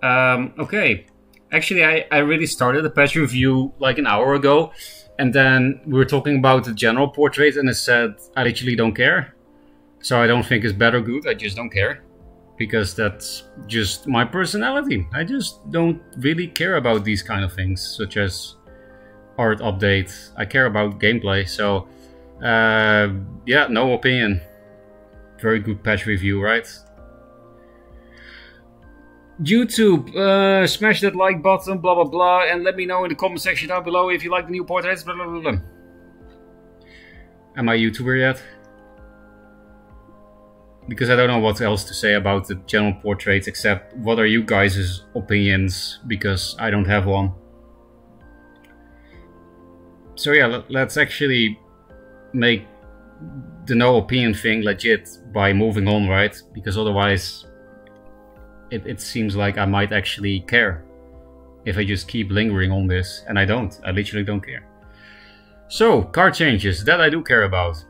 Okay. Actually, I really started the patch review like an hour ago, and then we were talking about the general portrait, and it said I literally don't care. So I don't think it's bad or good, I just don't care. Because that's just my personality. I just don't really care about these kind of things, such as art update. I care about gameplay, so yeah, no opinion. Very good patch review, right? YouTube, smash that like button, blah blah blah, and let me know in the comment section down below if you like the new portraits, blah blah blah blah. Am I a YouTuber yet? Because I don't know what else to say about the general portraits except what are you guys' opinions, because I don't have one. So yeah, let's actually make the no opinion thing legit by moving on, right? Because otherwise it seems like I might actually care if I just keep lingering on this, and I don't. I literally don't care. So, card changes, that I do care about.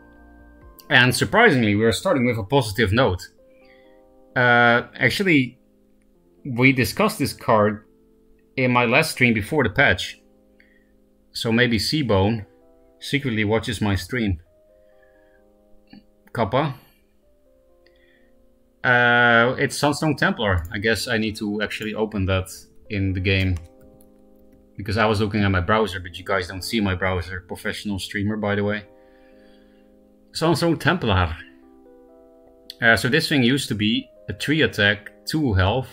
And surprisingly, we're starting with a positive note. Actually, we discussed this card in my last stream before the patch. So maybe Seabone secretly watches my stream. Kappa. It's Sunstone Templar. I guess I need to actually open that in the game. Because I was looking at my browser, but you guys don't see my browser. Professional streamer, by the way. Sunstone Templar. So this thing used to be a 3 attack, 2 health.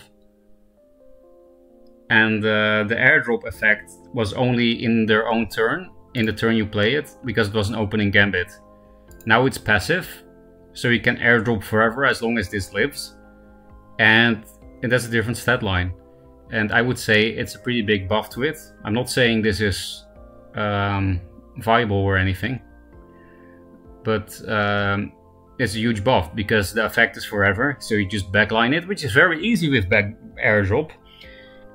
And the airdrop effect was only in their own turn, in the turn you play it, because it was an opening gambit. Now it's passive, so you can airdrop forever as long as this lives. And that's a different stat line. And I would say it's a pretty big buff to it. I'm not saying this is viable or anything. But it's a huge buff because the effect is forever. So you just backline it, which is very easy with back airdrop.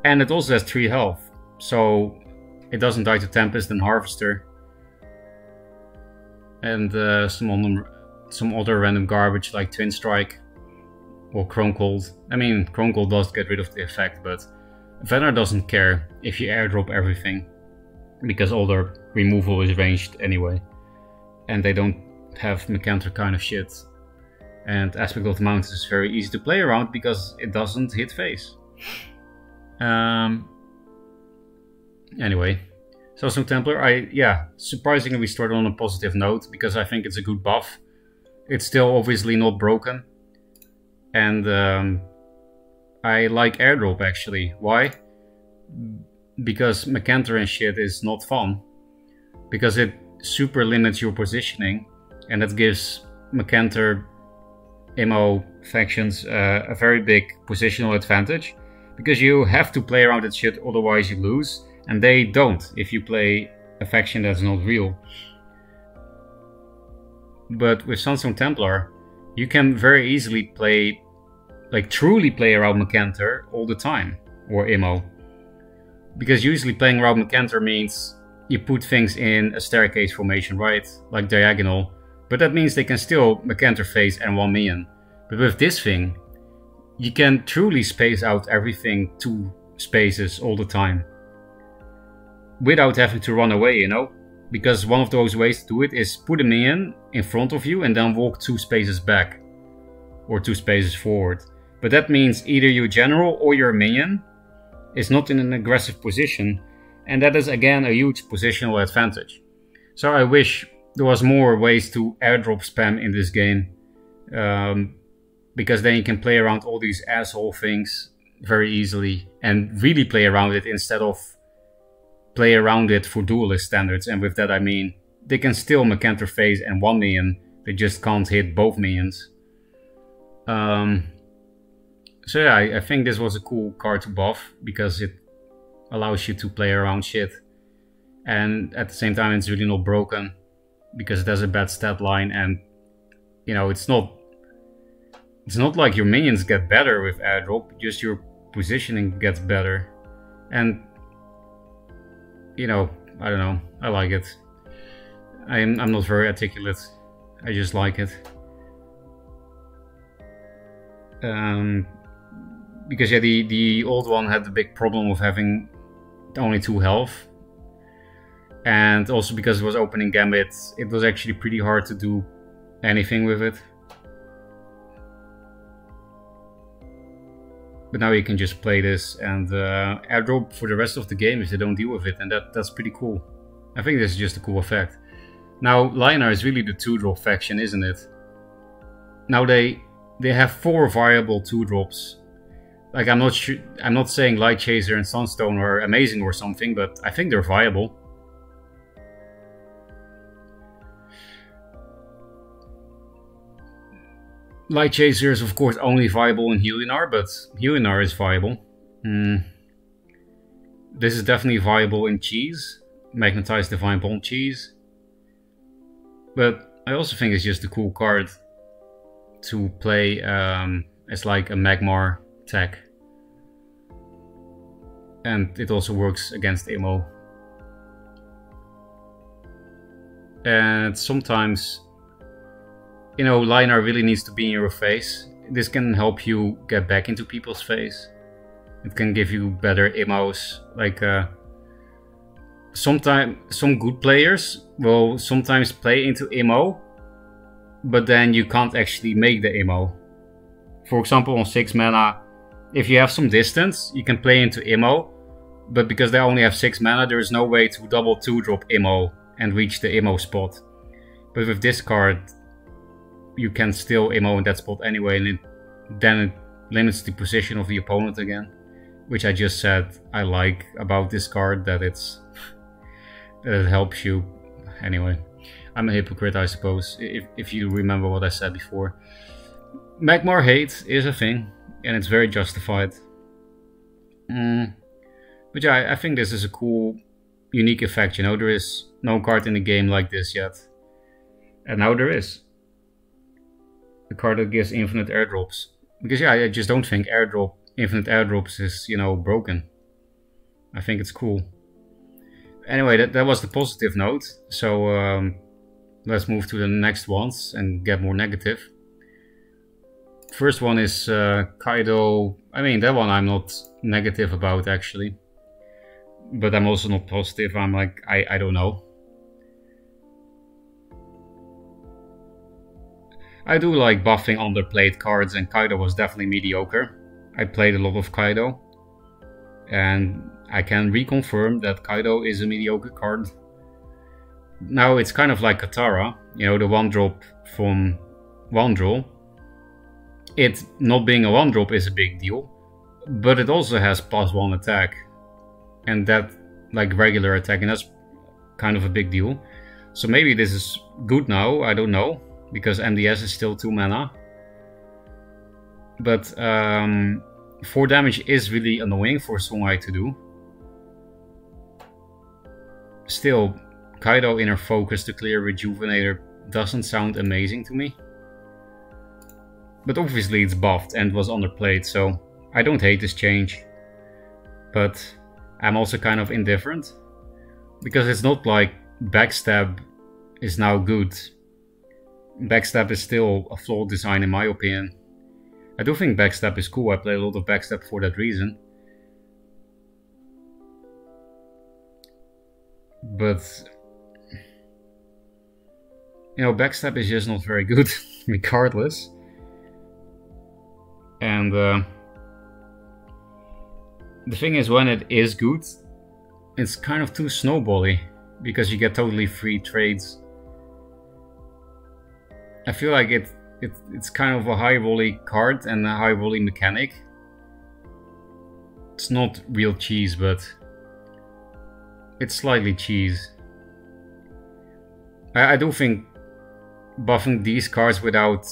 And it also has 3 health. So it doesn't die to Tempest and Harvester. And some other random garbage like Twin Strike or Chrome Cold. I mean, Chrome Cold does get rid of the effect, but Venar doesn't care if you airdrop everything. Because all their removal is ranged anyway. And they don't have Macantor kind of shit. And Aspect of the Mountains is very easy to play around because it doesn't hit face. Anyway, Sunstone Templar, yeah, surprisingly we started on a positive note because I think it's a good buff. It's still obviously not broken. And I like airdrop actually. Why? Because Macantor and shit is not fun. Because it super limits your positioning, and that gives Macantor MO factions a very big positional advantage, because you have to play around that shit, otherwise you lose, and they don't if you play a faction that's not real. But with Sunstone Templar, you can very easily play, like truly play around Macantor all the time, or MO. Because usually playing around Macantor means you put things in a staircase formation, right? Like diagonal. But that means they can still Macantor phase and 1 minion. But with this thing, you can truly space out everything 2 spaces all the time. Without having to run away, you know? Because one of those ways to do it is put a minion in front of you and then walk 2 spaces back. Or 2 spaces forward. But that means either your general or your minion is not in an aggressive position. And that is again a huge positional advantage. So I wish there was more ways to airdrop spam in this game. Because then you can play around all these asshole things very easily. And really play around it instead of play around it for duelist standards. And with that I mean, they can still Macantor phase and 1 minion. They just can't hit both minions. So yeah, I think this was a cool card to buff. Because it allows you to play around shit, and at the same time it's really not broken because it has a bad stat line, and you know, it's not like your minions get better with airdrop, just your positioning gets better. And you know, I don't know, I like it. I'm not very articulate, I just like it. because yeah, the old one had the big problem of having only 2 health, and also because it was opening Gambit, it was actually pretty hard to do anything with it. But now you can just play this and airdrop for the rest of the game if they don't deal with it, and that's pretty cool. I think this is just a cool effect. Now Lionar is really the 2-drop faction, isn't it? Now they have 4 viable 2-drops. Like, I'm not saying Light Chaser and Sunstone are amazing or something, but I think they're viable. Light Chaser is of course only viable in Helinar, but Helinar is viable. This is definitely viable in Cheese, Magnetized Divine Bond Cheese. But I also think it's just a cool card to play as like a Magmar tech. And it also works against Imo. And sometimes, you know, Lionar really needs to be in your face. This can help you get back into people's face. It can give you better Imos. Like, some good players will sometimes play into Imo, but then you can't actually make the Imo. For example, on 6 mana, if you have some distance, you can play into Imo, but because they only have 6 mana, there is no way to double 2-drop Imo and reach the Imo spot. But with this card, you can still Imo in that spot anyway, and then it limits the position of the opponent again. Which I just said I like about this card, that it helps you. Anyway, I'm a hypocrite, I suppose, if you remember what I said before. Magmar hate is a thing, and it's very justified. But yeah, I think this is a cool, unique effect, you know. There is no card in the game like this yet. And now there is. A card that gives infinite airdrops. Because yeah, I just don't think infinite airdrops is, you know, broken. I think it's cool. Anyway, that was the positive note. So let's move to the next ones and get more negative. First one is Kaido. I mean, that one I'm not negative about, actually. But I'm also not positive. I'm like, I don't know. I do like buffing underplayed cards, and Kaido was definitely mediocre. I played a lot of Kaido, and I can reconfirm that Kaido is a mediocre card. Now it's kind of like Katara, you know, the 1-drop from 1-draw. It not being a 1-drop is a big deal, but it also has +1 attack, and that, like, regular attack, and that's kind of a big deal. So maybe this is good now, I don't know, because MDS is still 2 mana. But 4 damage is really annoying for Songhai to do. Still, Kaido Inner Focus to clear Rejuvenator doesn't sound amazing to me. But obviously it's buffed and was underplayed, so I don't hate this change. But I'm also kind of indifferent, because it's not like Backstab is now good. Backstab is still a flawed design in my opinion. I do think Backstab is cool, I play a lot of Backstab for that reason. But, you know, Backstab is just not very good, regardless. And the thing is, when it is good, it's kind of too snowbally, because you get totally free trades. I feel like it's kind of a high volley card and a high volley mechanic. It's not real cheese, but it's slightly cheese. I do think buffing these cards without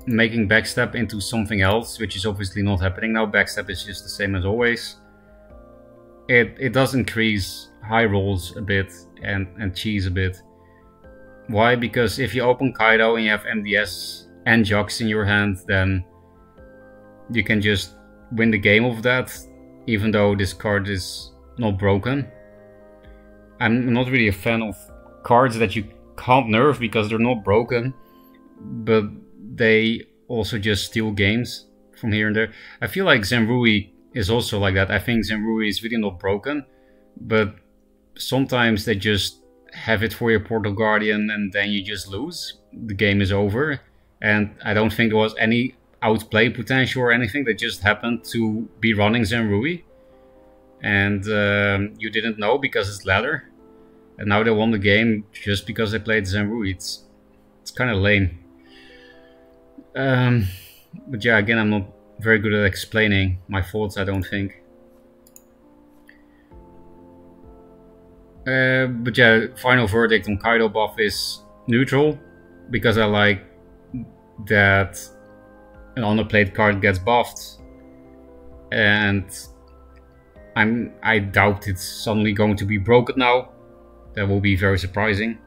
making Backstab into something else, which is obviously not happening now. Backstab is just the same as always. It does increase high rolls a bit and cheese a bit. Why? Because if you open Kaido and you have MDS and Jux in your hand, then you can just win the game of that, even though this card is not broken. I'm not really a fan of cards that you can't nerf because they're not broken, but they also just steal games from here and there. I feel like Zenrui is also like that. I think Zenrui is really not broken, but sometimes they just have it for your Portal Guardian and then you just lose. The game is over. And I don't think there was any outplay potential or anything. They just happened to be running Zenrui. And you didn't know because it's ladder. And now they won the game just because they played Zenrui. It's kind of lame. But yeah, again, I'm not very good at explaining my thoughts, I don't think. But yeah, final verdict on Kaido buff is neutral, because I like that an underplayed card gets buffed, and I doubt it's suddenly going to be broken now. That will be very surprising.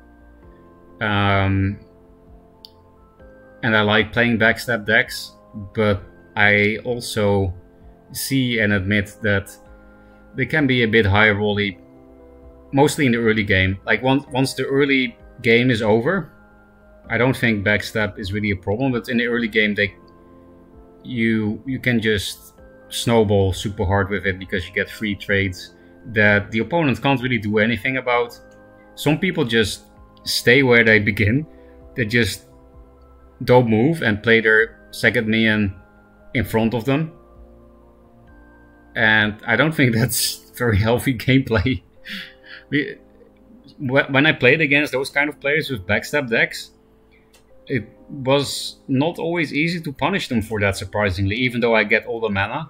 And I like playing backstab decks, but I also see and admit that they can be a bit higher rolly, mostly in the early game. Like once the early game is over, I don't think backstab is really a problem, but in the early game you can just snowball super hard with it because you get free trades that the opponent can't really do anything about. Some people just stay where they begin. They just don't move and play their second minion in front of them. And I don't think that's very healthy gameplay. When I played against those kind of players with backstab decks, it was not always easy to punish them for that, surprisingly, even though I get all the mana.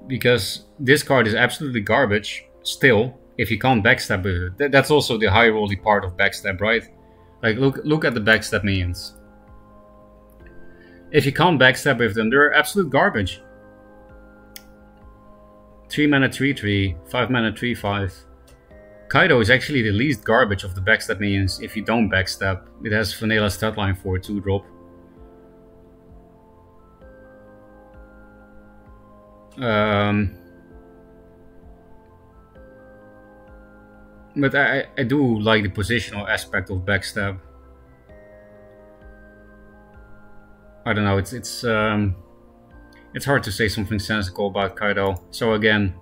Because this card is absolutely garbage, still, if you can't backstab with it. That's also the high rolly part of backstab, right? Like, look at the backstab minions. If you can't backstab with them, they're absolute garbage. 3 mana 3/3, 5 mana 3/5. Kaido is actually the least garbage of the backstab minions if you don't backstab. It has vanilla stat line for a 2-drop. But I do like the positional aspect of backstab. I don't know, it's hard to say something sensible about Kaido. So again,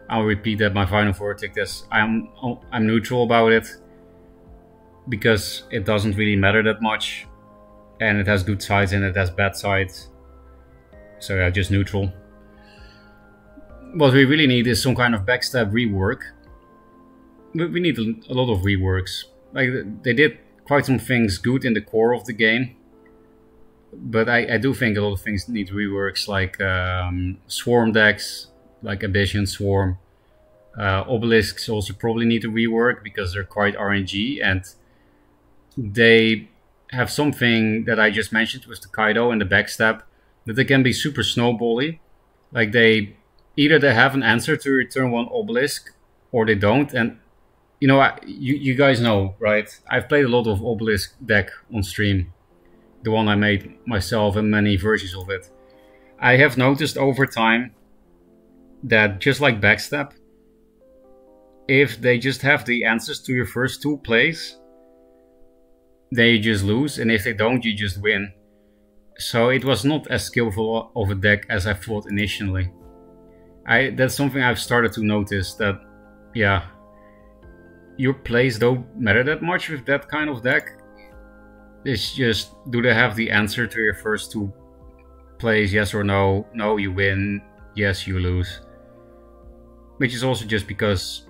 I'll repeat that my final verdict is I'm neutral about it, because it doesn't really matter that much, and it has good sides and it has bad sides. So yeah, just neutral. What we really need is some kind of backstab rework. We need a lot of reworks. Like, they did quite some things good in the core of the game, but I do think a lot of things need reworks, like swarm decks, like Abyssian Swarm. Obelisks also probably need to rework because they're quite RNG, and they have something that I just mentioned with the Kaido and the backstab, that they can be super snowbally. Like, either they have an answer to return one obelisk, or they don't. And you know, you guys know, right? I've played a lot of obelisk deck on stream, the one I made myself and many versions of it. I have noticed over time that, just like backstab, if they just have the answers to your first 2 plays, they just lose, and if they don't, you just win. So it was not as skillful of a deck as I thought initially. That's something I've started to notice, that yeah, your plays don't matter that much with that kind of deck. It's just, do they have the answer to your first 2 plays, yes or no? No, you win. Yes, you lose. Which is also just because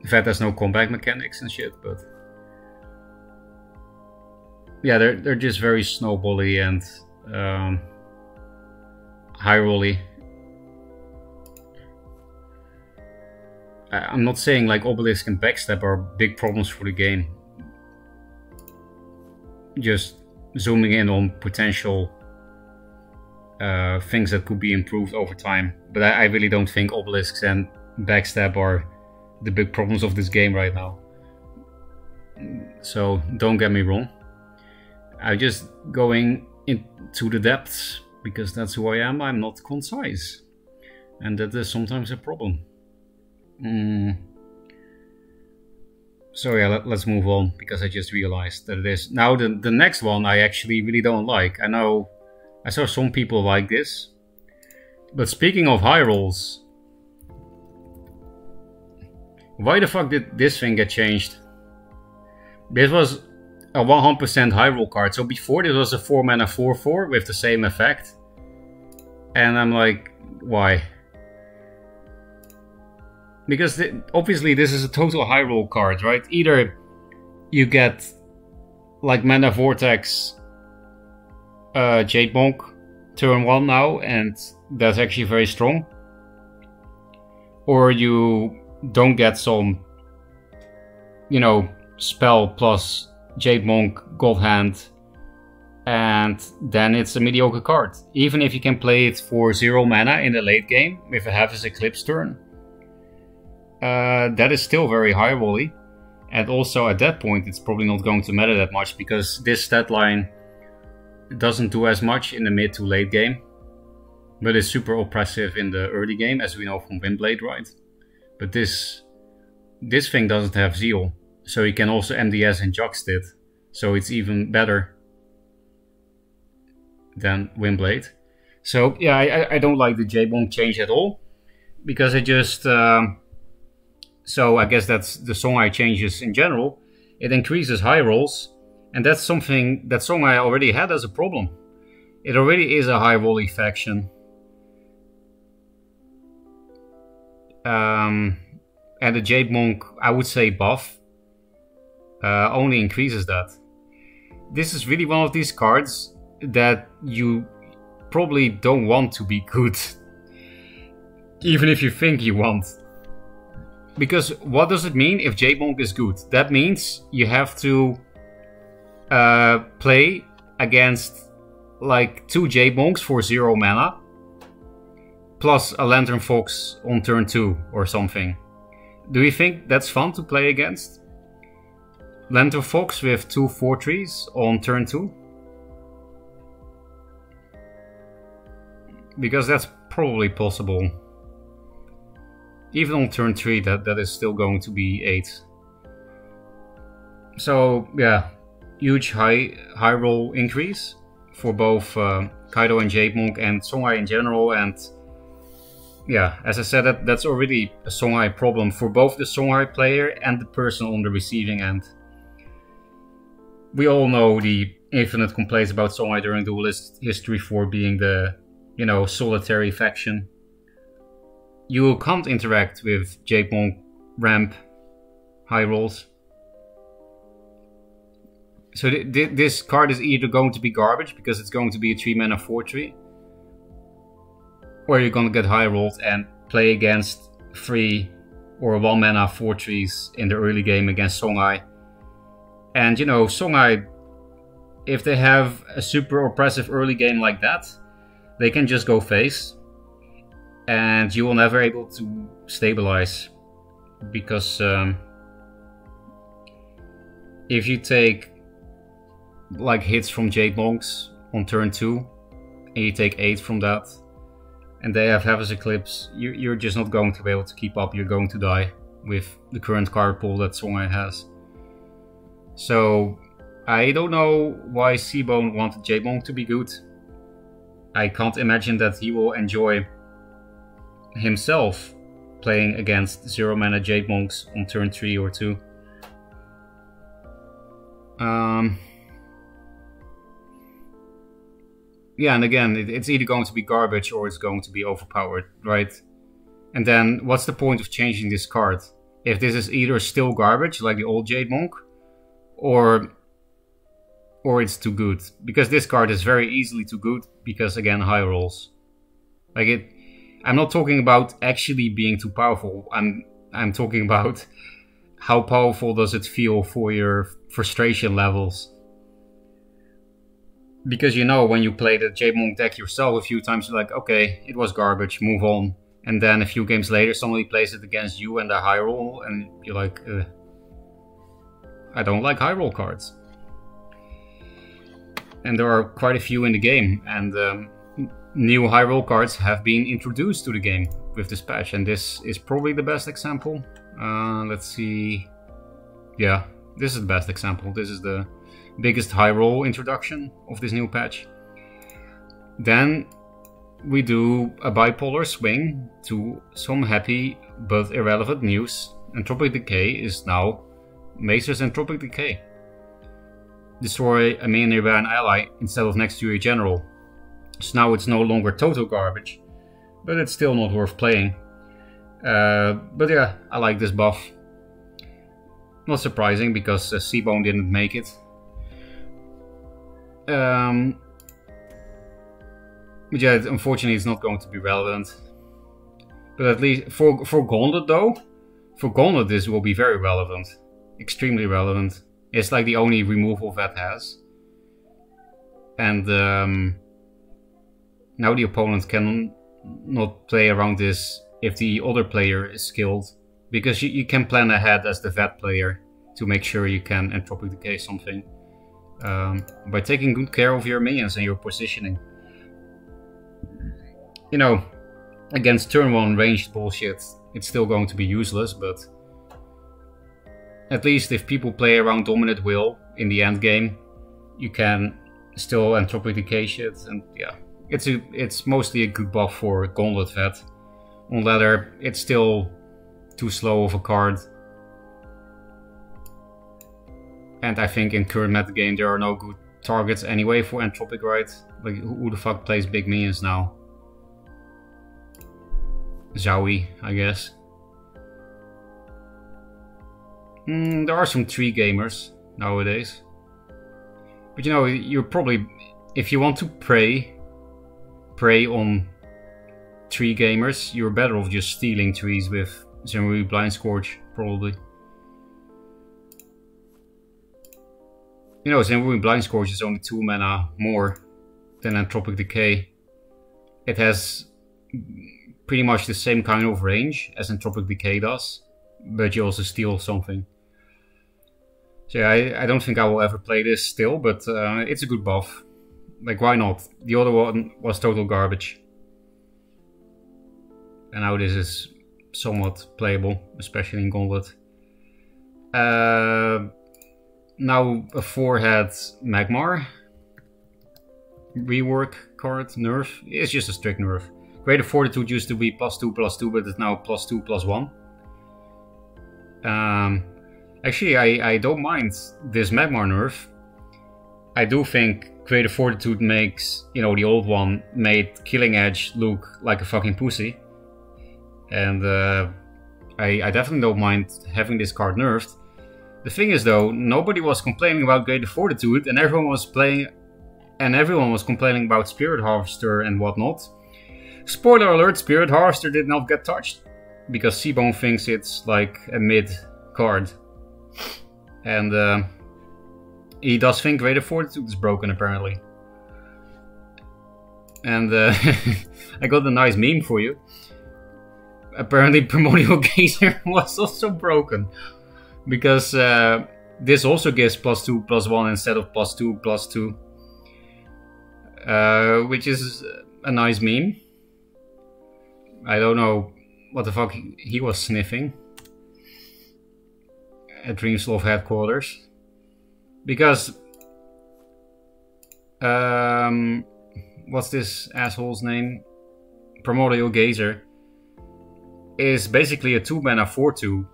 Vet has no comeback mechanics and shit, but yeah, they're just very snowbally and high rolly. I'm not saying like Obelisk and Backstab are big problems for the game. Just zooming in on potential things that could be improved over time. But I really don't think Obelisks and Backstab are the big problems of this game right now. So don't get me wrong. I'm just going into the depths because that's who I am. I'm not concise. And that is sometimes a problem. So yeah, let's move on, because I just realized that it is. Now the next one I actually really don't like. I know I saw some people like this. But speaking of high rolls, why the fuck did this thing get changed? This was a 100% high roll card. So before this was a 4 mana 4/4 with the same effect. And I'm like, why? Because obviously this is a total high roll card, right? Either you get like Mana Vortex Jade Monk turn 1 now, and that's actually very strong. Or you don't get some, you know, spell plus Jade Monk, God Hand, and then it's a mediocre card. Even if you can play it for 0 mana in the late game with a Havis Eclipse turn, that is still very high rolly. And also at that point it's probably not going to matter that much, because this stat line doesn't do as much in the mid to late game, but is super oppressive in the early game, as we know from Windblade, right? But this thing doesn't have Zeal, so you can also MDS and Juxt it, so it's even better than Windblade. So yeah, I don't like the J-Bonk change at all, because it just... so I guess that's the Songhai changes in general. It increases high rolls, and that's something that Songhai already had as a problem. It already is a high rolly faction. And the Jade Monk, I would say buff, only increases that. This is really one of these cards that you probably don't want to be good, even if you think you want. Because what does it mean if Jade Monk is good? That means you have to play against like 2 Jade Monks for 0 mana, plus a Lantern Fox on turn 2 or something. Do you think that's fun to play against? Lantern Fox with 2 4/3s on turn 2? Because that's probably possible. Even on turn 3, that is still going to be 8. So yeah, huge high roll increase for both Kaido and Jade Monk and Songhai in general. And yeah, as I said, that's already a Songhai problem for both the Songhai player and the person on the receiving end. We all know the infinite complaints about Songhai during Duelist history for being the, you know, solitary faction. You can't interact with Jade Monk ramp high rolls. So this card is either going to be garbage because it's going to be a 3 mana 4/3, or you're going to get high rolled and play against 3 or 1 mana 4/3s in the early game against Songhai. And you know, Songhai, if they have a super oppressive early game like that, they can just go face, and you will never able to stabilize, because if you take like hits from Jade Monks on turn 2 and you take 8 from that, and they have Havis Eclipse, you're just not going to be able to keep up. You're going to die with the current card pool that Songhai has. So I don't know why Seabone wanted Jade Monk to be good. I can't imagine that he will enjoy himself playing against 0 mana Jade Monks on turn 3 or 2. Yeah, and again, it's either going to be garbage or it's going to be overpowered, right? And then what's the point of changing this card? If this is either still garbage, like the old Jade Monk, or it's too good. Because this card is very easily too good, because again, high rolls. Like it, I'm not talking about actually being too powerful. I'm talking about how powerful does it feel for your frustration levels. Because you know, when you play the Jade Monk deck yourself a few times, you're like, okay, it was garbage, move on. And then a few games later, somebody plays it against you and a high roll, and you're like, I don't like high roll cards. And there are quite a few in the game, and new high roll cards have been introduced to the game with this patch, and this is probably the best example. Let's see. Yeah, this is the best example. This is the biggest high roll introduction of this new patch. Then we do a bipolar swing to some happy but irrelevant news. Entropic Decay is now Macer's Entropic Decay. Destroy a main nearby an ally instead of next to your general. So now it's no longer total garbage, but it's still not worth playing. But yeah, I like this buff. Not surprising because Seabone didn't make it. But yeah, unfortunately it's not going to be relevant. But at least for Gauntlet though, for Gauntlet this will be very relevant. Extremely relevant. It's like the only removal Vet has. And now the opponent can not play around this if the other player is skilled. Because you can plan ahead as the Vet player to make sure you can Entropic Decay something. By taking good care of your minions and your positioning. You know, against turn 1 ranged bullshit, it's still going to be useless, but at least if people play around Dominate Will in the end game, you can still Entropic Decay shit, and yeah, it's mostly a good buff for Gauntlet Vet. On Ladder, it's still too slow of a card. And I think in current metagame there are no good targets anyway for Entropic, right? Like, who the fuck plays big minions now? Zowie, I guess. There are some tree gamers nowadays. But you know, you're probably... If you want to prey on tree gamers, you're better off just stealing trees with Zemrui Blind Scourge, probably. You know, Zemrui Blind Scourge is only 2 mana more than Entropic Decay. It has pretty much the same kind of range as Entropic Decay does, but you also steal something. So yeah, I don't think I will ever play this still, but it's a good buff. Like, why not? The other one was total garbage. And now this is somewhat playable, especially in Gauntlet. Now a 4-head Magmar. Rework card, nerf. It's just a strict nerf. Greater Fortitude used to be +2/+2, but it's now +2/+1. Actually, I don't mind this Magmar nerf. I do think Greater Fortitude makes, you know, the old one made Killing Edge look like a fucking pussy. And I definitely don't mind having this card nerfed. The thing is though, nobody was complaining about Greater Fortitude, and everyone was complaining about Spirit Harvester and whatnot. Spoiler alert, Spirit Harvester did not get touched, because Seabone thinks it's like a mid card. And he does think Greater Fortitude is broken, apparently. And I got a nice meme for you. Apparently Primordial Gazer was also broken. Because this also gives +2/+1 instead of +2/+2. Which is a nice meme. I don't know what the fuck he was sniffing at Dreamslove headquarters. Because what's this asshole's name? Primordial Gazer is basically a 2-mana 4/2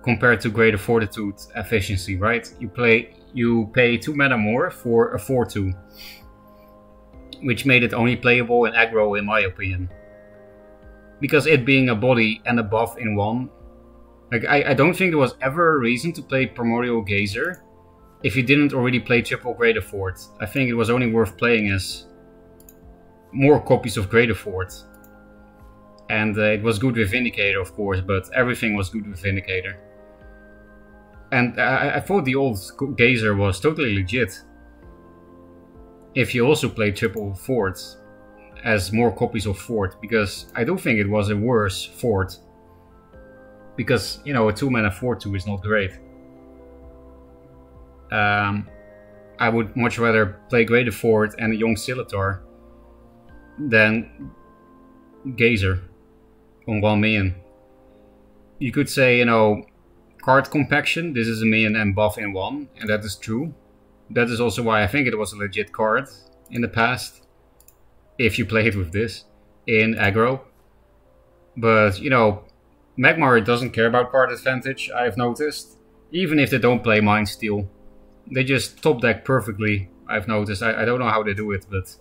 compared to Greater Fortitude efficiency, right? You pay 2 mana more for a 4/2, which made it only playable in aggro, in my opinion. Because it being a body and a buff in one, like I don't think there was ever a reason to play Primordial Gazer if you didn't already play triple Greater Fort. I think it was only worth playing as more copies of Greater Fort. And it was good with Vindicator, of course, but everything was good with Vindicator. And I thought the old Gazer was totally legit. If you also play triple Fort as more copies of Fort, because I do think it was a worse Fort. Because, you know, a 2-mana 4/2 is not great. I would much rather play Greater Fort and a Young Scimitar than Gazer on 1 minion. You could say, you know, card compaction, this is a minion and buff in 1, and that is true. That is also why I think it was a legit card in the past. if you play it with this in aggro. But, you know, Magmar doesn't care about card advantage, I've noticed. Even if they don't play Mind Steel. They just top deck perfectly, I've noticed. I don't know how they do it, but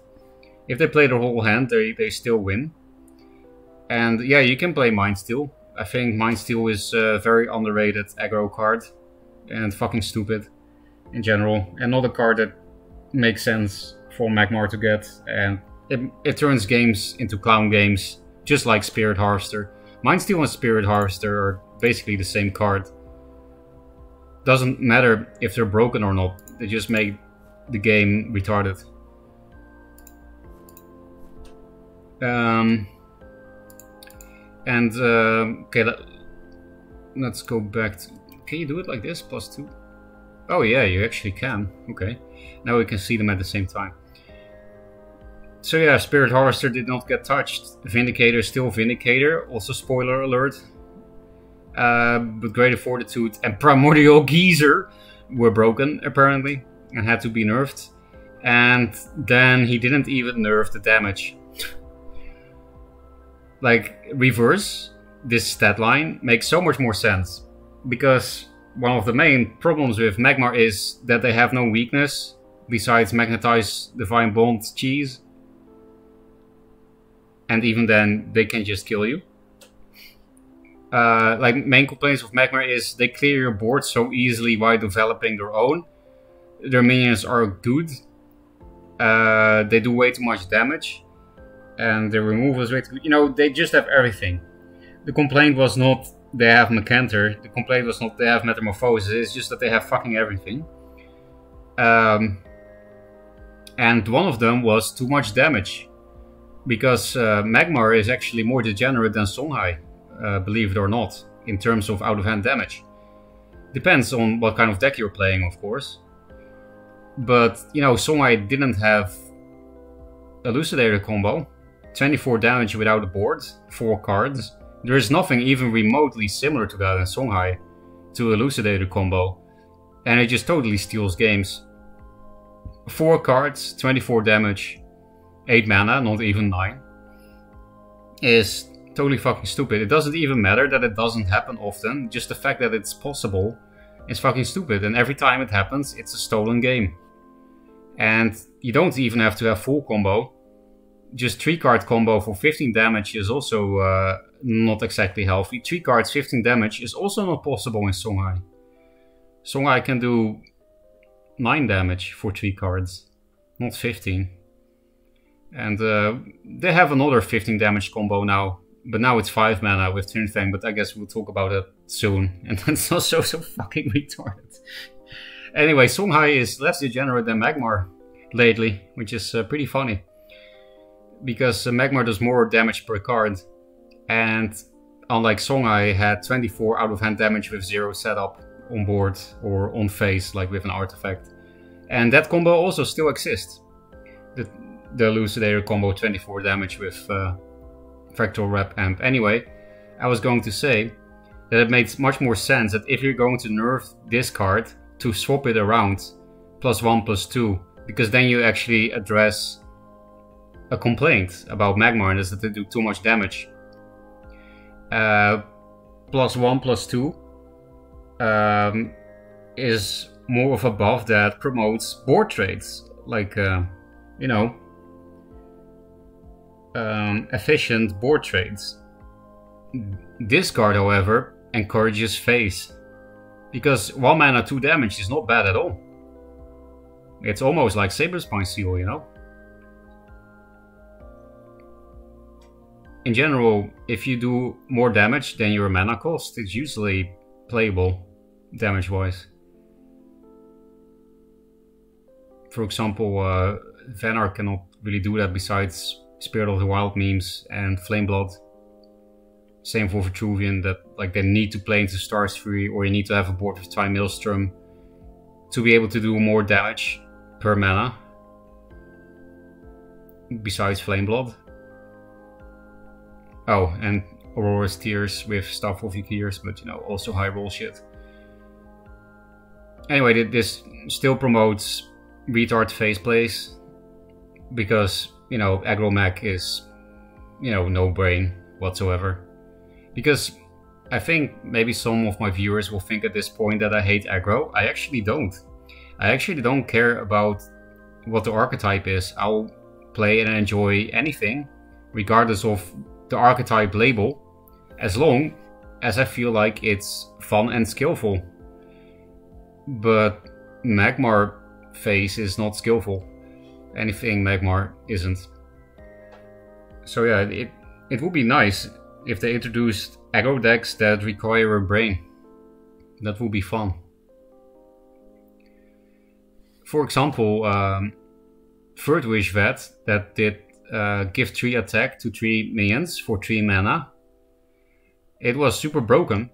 if they play their whole hand, they still win. And yeah, you can play Mind Steel. I think Mind Steel is a very underrated aggro card. And fucking stupid in general. And not a card that makes sense for Magmar to get. And it turns games into clown games, just like Spirit Harvester. Mind Steel and Spirit Harvester are basically the same card. Doesn't matter if they're broken or not, they just make the game retarded. Okay, let's go back to... Can you do it like this, +2? Oh yeah, you actually can. Okay, now we can see them at the same time. So yeah, Spirit Harvester did not get touched. Vindicator still Vindicator, also spoiler alert. But Greater Fortitude and Primordial Geyser were broken, apparently, and had to be nerfed. And then he didn't even nerf the damage. Like, reverse this stat line makes so much more sense. Because one of the main problems with Magmar is that they have no weakness besides Magnetize, Divine Bond, cheese. And even then, they can just kill you. Like, main complaints of Magmar is they clear your board so easily while developing their own. Their minions are good. They do way too much damage. And their removal is way too good. You know, they just have everything. The complaint was not they have Macantor. The complaint was not they have Metamorphosis. It's just that they have fucking everything. And one of them was too much damage. Because Magmar is actually more degenerate than Songhai. Believe it or not, in terms of out-of-hand damage. Depends on what kind of deck you're playing, of course. But, you know, Songhai didn't have Elucidator combo. 24 damage without a board, 4 cards. There is nothing even remotely similar to that in Songhai, to Elucidator combo. And it just totally steals games. 4 cards, 24 damage, 8 mana, not even 9. Is totally fucking stupid. It doesn't even matter that it doesn't happen often. Just the fact that it's possible is fucking stupid. And every time it happens, it's a stolen game. And you don't even have to have full combo. Just 3 card combo for 15 damage is also not exactly healthy. 3 cards, 15 damage is also not possible in Songhai. Songhai can do 9 damage for 3 cards, not 15. And they have another 15 damage combo now. But now it's 5 mana with Twin Fang, but I guess we'll talk about it soon. And that's also so fucking retarded. Anyway, Songhai is less degenerate than Magmar lately, which is pretty funny. Because Magmar does more damage per card. And unlike Songhai, had 24 out-of-hand damage with 0 setup on board or on face, like with an artifact. And that combo also still exists. The Elucidator combo, 24 damage with... Fractal Rep Amp. Anyway, I was going to say that it makes much more sense that if you're going to nerf this card, to swap it around +1, +2, because then you actually address a complaint about Magmar, and is that they do too much damage. +1, +2 is more of a buff that promotes board trades, like, you know, efficient board trades. This card, however, encourages face. Because 1 mana, 2 damage is not bad at all. It's almost like Saberspine Seal, you know? In general, if you do more damage than your mana cost, it's usually playable, damage-wise. For example, Vanar cannot really do that besides Spirit of the Wild memes and Flameblood. Same for Vitruvian, that like they need to play into Starsfury, or you need to have a board with Time Maelstrom to be able to do more damage per mana. Besides Flameblood. Oh, and Aurora's Tears with Staff of Ykir's, but you know, also high roll shit. Anyway, this still promotes retard face plays, because you know, aggro mech is, you know, no brain whatsoever. Because I think maybe some of my viewers will think at this point that I hate aggro. I actually don't. I actually don't care about what the archetype is. I'll play and enjoy anything, regardless of the archetype label, as long as I feel like it's fun and skillful. But Magmar phase is not skillful. Anything Magmar isn't. So yeah, it would be nice if they introduced aggro decks that require a brain. That would be fun. For example, Third Wish Vet that did give 3 attack to 3 minions for 3 mana. It was super broken,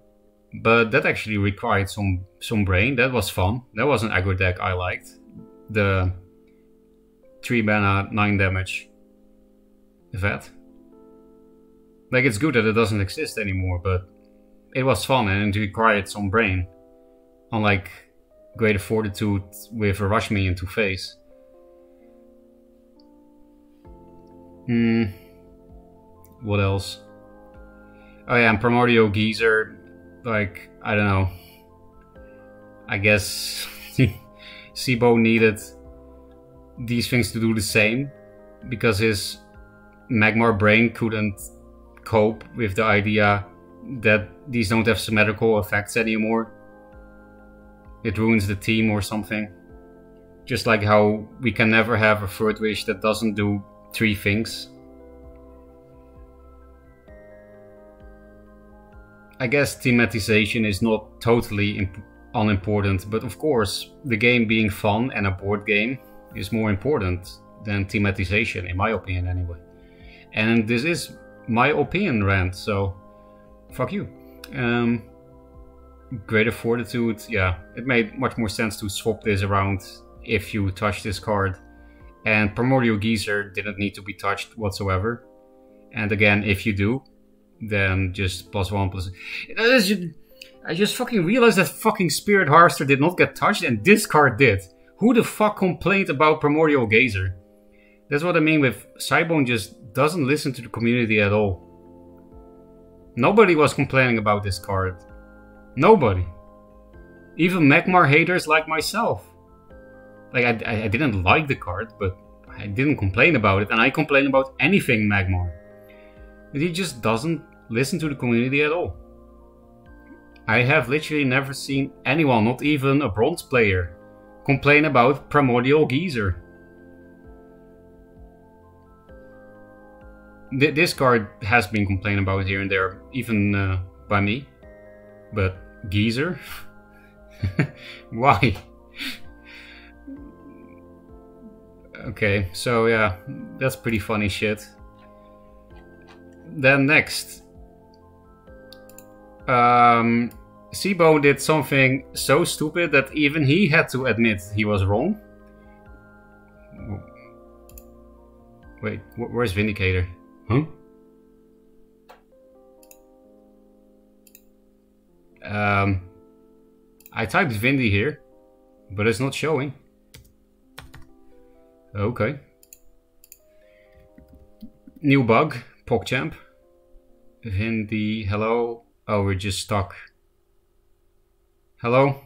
but that actually required some brain. That was fun. That was an aggro deck I liked. The 3 mana, 9 damage Vet. Like, it's good that it doesn't exist anymore, but it was fun and it required some brain. Unlike Greater Fortitude with a rush minion to face. What else? Oh yeah, and Primordial Geyser, like, I don't know. I guess Sibo needed these things to do the same, because his Magmar brain couldn't cope with the idea that these don't have symmetrical effects anymore. It ruins the team or something. Just like how we can never have a Third Wish that doesn't do 3 things. I guess thematization is not totally unimportant, but of course the game being fun and a board game is more important than thematization, in my opinion anyway. And this is my opinion rant, so fuck you. Greater Fortitude, yeah, it made much more sense to swap this around if you touch this card. And Primordial Geyser didn't need to be touched whatsoever. And again, if you do, then just +1 I just fucking realized that fucking Spirit Harvester did not get touched and this card did. Who the fuck complained about Primordial Geyser? That's what I mean with Cybone just doesn't listen to the community at all. Nobody was complaining about this card. Nobody. Even Magmar haters like myself. Like, I didn't like the card, but I didn't complain about it, and I complain about anything Magmar. But he just doesn't listen to the community at all. I have literally never seen anyone, not even a bronze player, complain about Primordial Geyser. This card has been complained about here and there, even by me. But Geyser? Why? Okay, so yeah, that's pretty funny shit. Then next. Sibo did something so stupid that even he had to admit he was wrong. Wait, where's Vindicator? Huh? I typed Vindy here, but it's not showing. Okay. New bug, PogChamp. Vindy, hello. Oh, we're just stuck. Hello?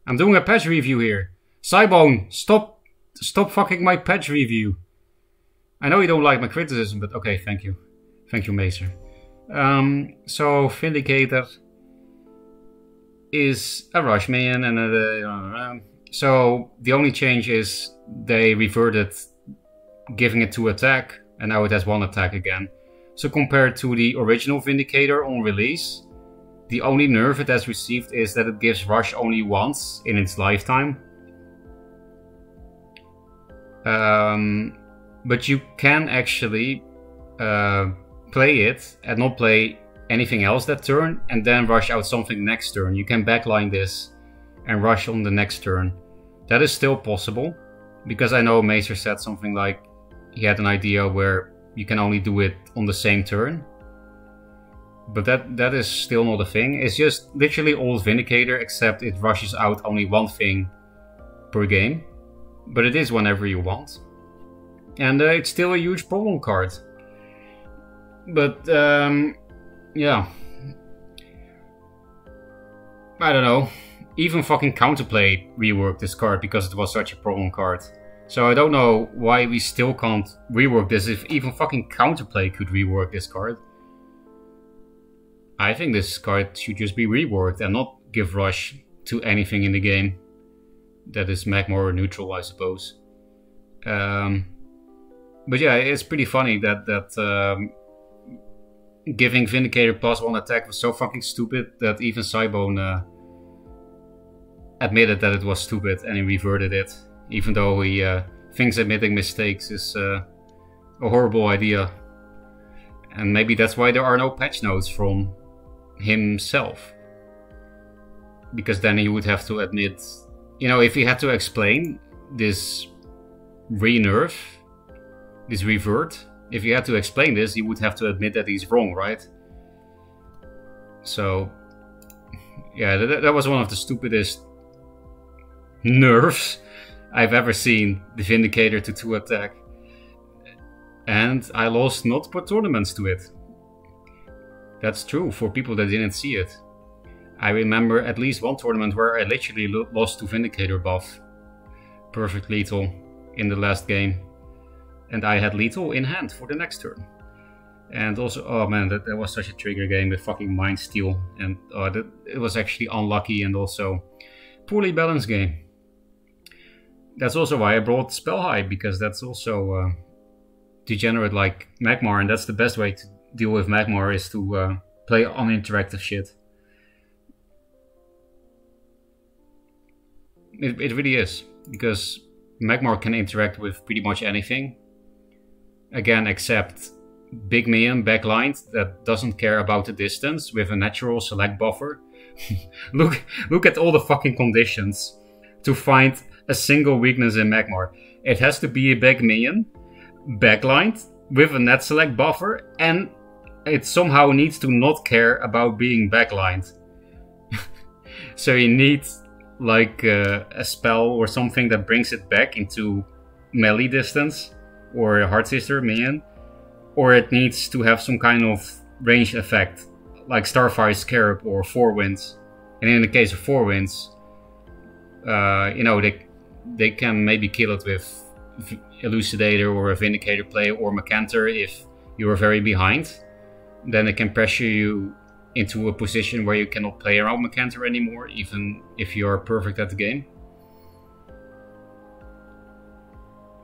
I'm doing a patch review here. Cybone, stop fucking my patch review. I know you don't like my criticism, but okay, thank you. Thank you, Macer. So, Vindicator is a rush minion, and so the only change is they reverted giving it 2 attack, and now it has 1 attack again. So compared to the original Vindicator on release, the only nerf it has received is that it gives rush only once in its lifetime. But you can actually play it and not play anything else that turn, and then rush out something next turn. You can backline this and rush on the next turn. That is still possible, because I know Macer said something like he had an idea where you can only do it on the same turn. But that is still not a thing. It's just literally old Vindicator, except it rushes out only 1 thing per game. But it is whenever you want. And it's still a huge problem card. But, yeah. I don't know. Even fucking Counterplay reworked this card because it was such a problem card. So I don't know why we still can't rework this if even fucking Counterplay could rework this card. I think this card should just be reworked and not give Rush to anything in the game that is Magmar or neutral, I suppose. But yeah, it's pretty funny that giving Vindicator +1 attack was so fucking stupid that even Cybone admitted that it was stupid and he reverted it. Even though he thinks admitting mistakes is a horrible idea. And maybe that's why there are no patch notes from himself. Because then he would have to admit... You know, if he had to explain this re-nerf, this revert, if he had to explain this, he would have to admit that he's wrong, right? So, yeah, that was one of the stupidest nerfs I've ever seen, the Vindicator to 2 attack. And I lost multiple tournaments to it. That's true for people that didn't see it. I remember at least one tournament where I literally lost to Vindicator buff. Perfect lethal in the last game. And I had lethal in hand for the next turn. And also, oh man, that was such a trigger game with fucking Mind Steal. And it was actually unlucky and also poorly balanced game. That's also why I brought Spell High, because that's also degenerate like Magmar, and that's the best way to deal with Magmar is to play uninteractive shit. It really is, because Magmar can interact with pretty much anything. Again, except big minion backlined that doesn't care about the distance with a natural select buffer. Look at all the fucking conditions to find a single weakness in Magmar. It has to be a big minion, backlined, with a net select buffer, and it somehow needs to not care about being backlined. So you need like a spell or something that brings it back into melee distance, or a Heart Sister minion, or it needs to have some kind of range effect, like Starfire Scarab or Four Winds. And in the case of Four Winds, you know, they can maybe kill it with Elucidator or a Vindicator play or Macantor if you are very behind. Then it can pressure you into a position where you cannot play around Macantor anymore, even if you are perfect at the game.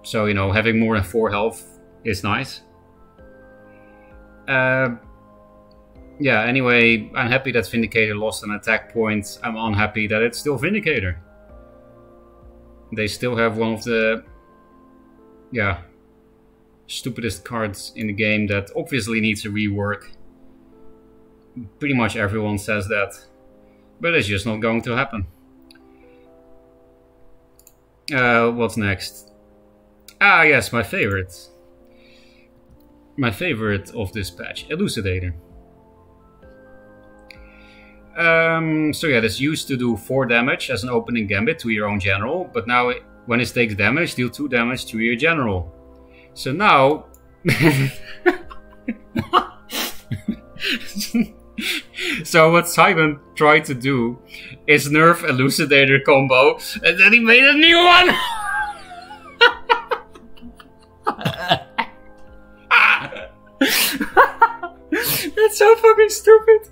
So, you know, having more than 4 health is nice. Yeah, anyway, I'm happy that Vindicator lost an attack point. I'm unhappy that it's still Vindicator. They still have one of the, yeah, stupidest cards in the game that obviously needs a rework. Pretty much everyone says that, but it's just not going to happen. What's next? Ah, yes, my favorite. My favorite of this patch, Elucidator. So yeah, this used to do 4 damage as an opening gambit to your own general, but now when it takes damage, deal 2 damage to your general. So now... So what Simon tried to do is nerf Elucidator combo, and then he made a new one! That's so fucking stupid!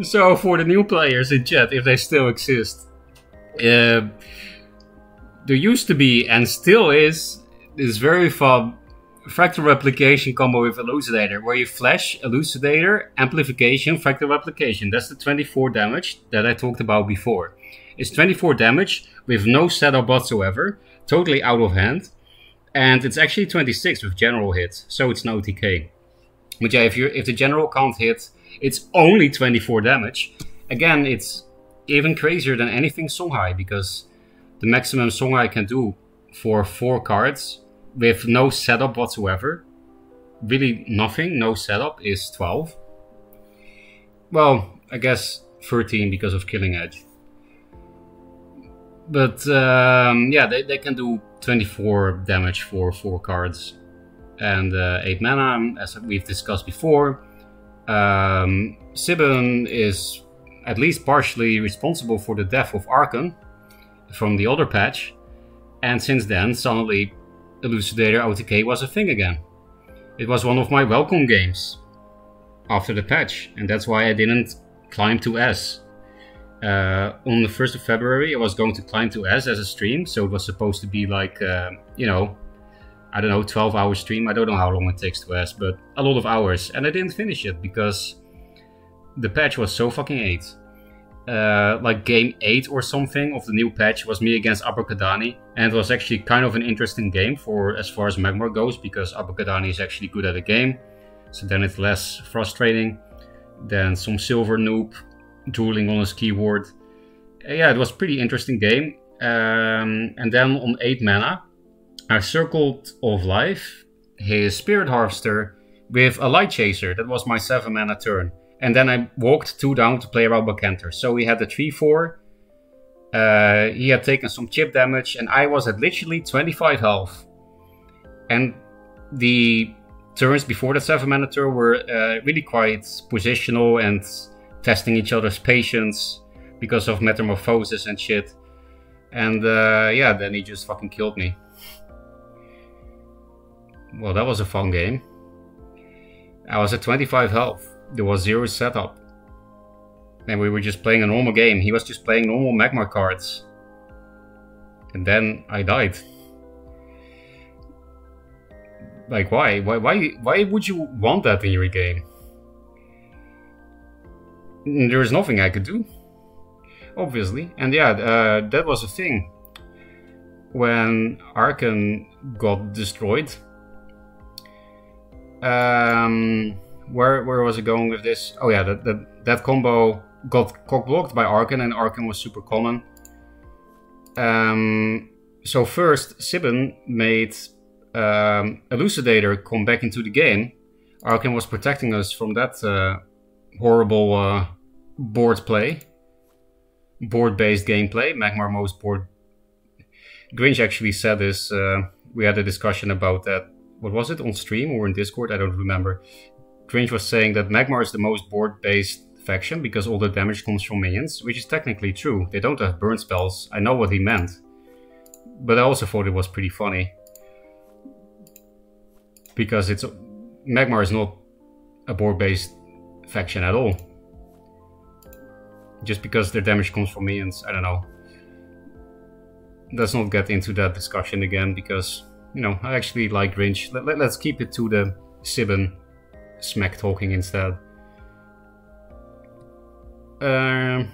So for the new players in chat, if they still exist, there used to be and still is this very fun Fractal Replication combo with Elucidator, where you flash Elucidator, Amplification, Fractal Replication. That's the 24 damage that I talked about before. It's 24 damage with no setup whatsoever, totally out of hand, and it's actually 26 with general hit, so it's no TK. But yeah, if the general can't hit, it's only 24 damage. Again, it's even crazier than anything Songhai, because the maximum Songhai can do for 4 cards with no setup whatsoever, really nothing, no setup, is 12. Well, I guess 13 because of Killing Edge. But yeah, they can do 24 damage for 4 cards and 8 mana, as we've discussed before. Sibben is at least partially responsible for the death of Archon from the other patch, and since then, suddenly, Elucidator OTK was a thing again. It was one of my welcome games after the patch, and that's why I didn't climb to S. On the 1st of February, I was going to climb to S as a stream, so it was supposed to be like, you know, I don't know, 12-hour stream. I don't know how long it takes to S, but a lot of hours. And I didn't finish it because the patch was so fucking 8. Like game 8 or something of the new patch was me against Abracadani, and it was actually kind of an interesting game for as far as Magmar goes, because Abracadani is actually good at the game, so then it's less frustrating than some silver noob drooling on his keyword. Yeah, it was a pretty interesting game. And then on 8 mana, I circled of life his Spirit Harvester with a Light Chaser. That was my 7 mana turn. And then I walked 2 down to play around Bacanter. So we had the 3-4. He had taken some chip damage, and I was at literally 25 health. And the turns before the 7 mana turn were really quite positional and testing each other's patience because of metamorphosis and shit. And yeah, then he just fucking killed me. Well, that was a fun game. I was at 25 health. There was 0 setup. And we were just playing a normal game. He was just playing normal Magmar cards. And then I died. Like, why? Why would you want that in your game? There is nothing I could do, obviously. And yeah, that was a thing. When Archon got destroyed. Where was it going with this? Oh yeah, that combo got cock-blocked by Archon, and Archon was super common. So first, Sibben made Elucidator come back into the game. Archon was protecting us from that horrible board-based gameplay. Magmar most board. Grinch actually said this. We had a discussion about that. What was it, on stream or in Discord? I don't remember. Grinch was saying that Magmar is the most board-based faction because all the damage comes from minions, which is technically true. They don't have burn spells. I know what he meant. But I also thought it was pretty funny. Because Magmar is not a board-based faction at all. Just because their damage comes from minions, I don't know. Let's not get into that discussion again, because, you know, I actually like Grinch. Let's keep it to the Sibben smack talking instead. But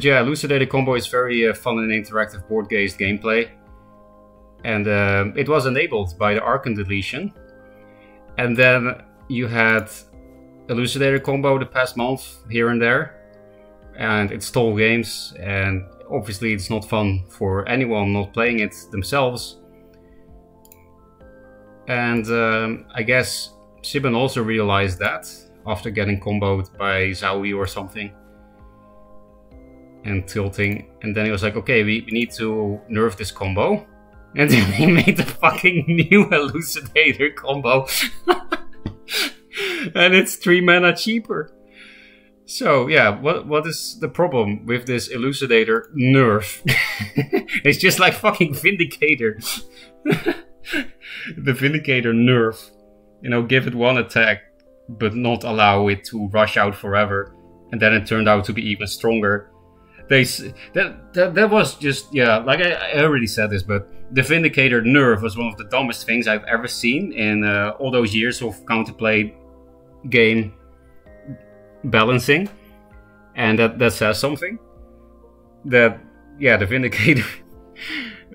yeah, Elucidator combo is very fun and interactive board-based gameplay. And it was enabled by the Archon deletion. And then you had Elucidator combo the past month, here and there. And it stole games, and obviously it's not fun for anyone not playing it themselves. And I guess Sibben also realized that after getting comboed by Zowie or something. And tilting. And then he was like, okay, we need to nerf this combo. And then he made the fucking new Elucidator combo. And it's 3 mana cheaper. So yeah, what is the problem with this Elucidator nerf? It's just like fucking Vindicator. The Vindicator nerf. You know, give it 1 attack, but not allow it to rush out forever. And then it turned out to be even stronger. That was just, yeah, like I already said this, but the Vindicator nerf was one of the dumbest things I've ever seen in all those years of counterplay game balancing. And that says something. That, yeah, the Vindicator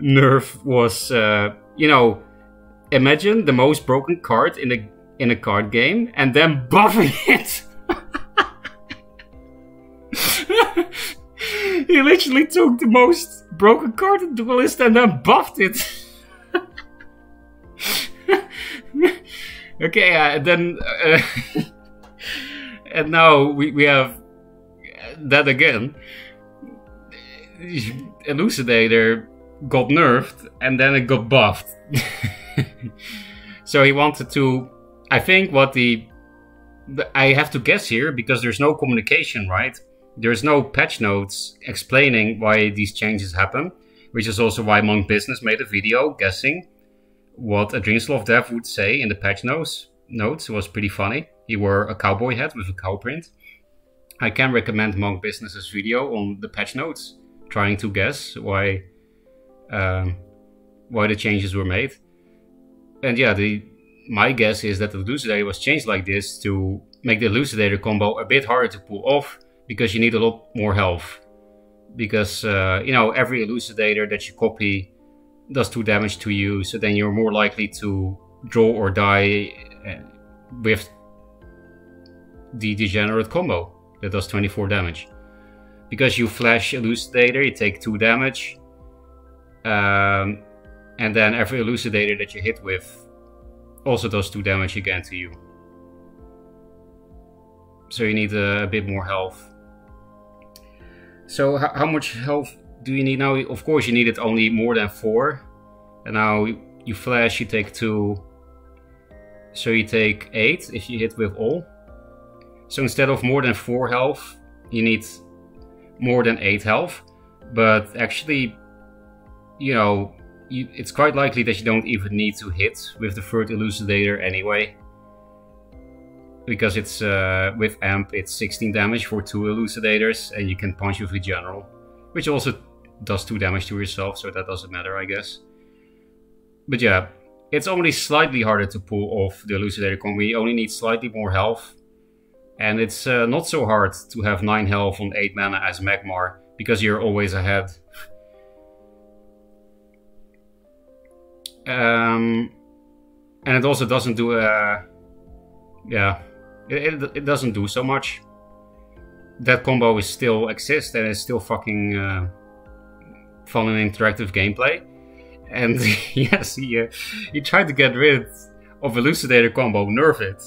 nerf was, you know, imagine the most broken card in a card game and then buffing it. He literally took the most broken card in Duelist and then buffed it. Okay, then and now we have that again. Elucidator got nerfed and then it got buffed. So he wanted to, I think what I have to guess here because there's no communication, right? There's no patch notes explaining why these changes happen, which is also why Monk Business made a video guessing what a Dreamsloth dev would say in the patch notes. It was pretty funny. He wore a cowboy hat with a cow print. I can recommend Monk Business's video on the patch notes, trying to guess why the changes were made. And yeah, my guess is that the Elucidator was changed like this to make the Elucidator combo a bit harder to pull off because you need a lot more health. Because, you know, every Elucidator that you copy does 2 damage to you, so then you're more likely to draw or die with the Degenerate combo that does 24 damage. Because you flash Elucidator, you take 2 damage, and then every Elucidator that you hit with also does 2 damage again to you. So you need a bit more health. So how much health do you need now? Of course you need it only more than 4. And now you flash, you take 2. So you take 8 if you hit with all. So instead of more than 4 health, you need more than 8 health. But actually, you know, it's quite likely that you don't even need to hit with the third Elucidator anyway. Because it's with Amp, it's 16 damage for 2 Elucidators, and you can punch with a General, which also does 2 damage to yourself, so that doesn't matter, I guess. But yeah, it's only slightly harder to pull off the Elucidator combo. You only need slightly more health, and it's not so hard to have 9 health on 8 mana as Magmar, because you're always ahead. And it also doesn't do yeah, it doesn't do so much. That combo is still exists and is still fucking fun and interactive gameplay. And yes, he tried to get rid of Elucidator combo, nerf it,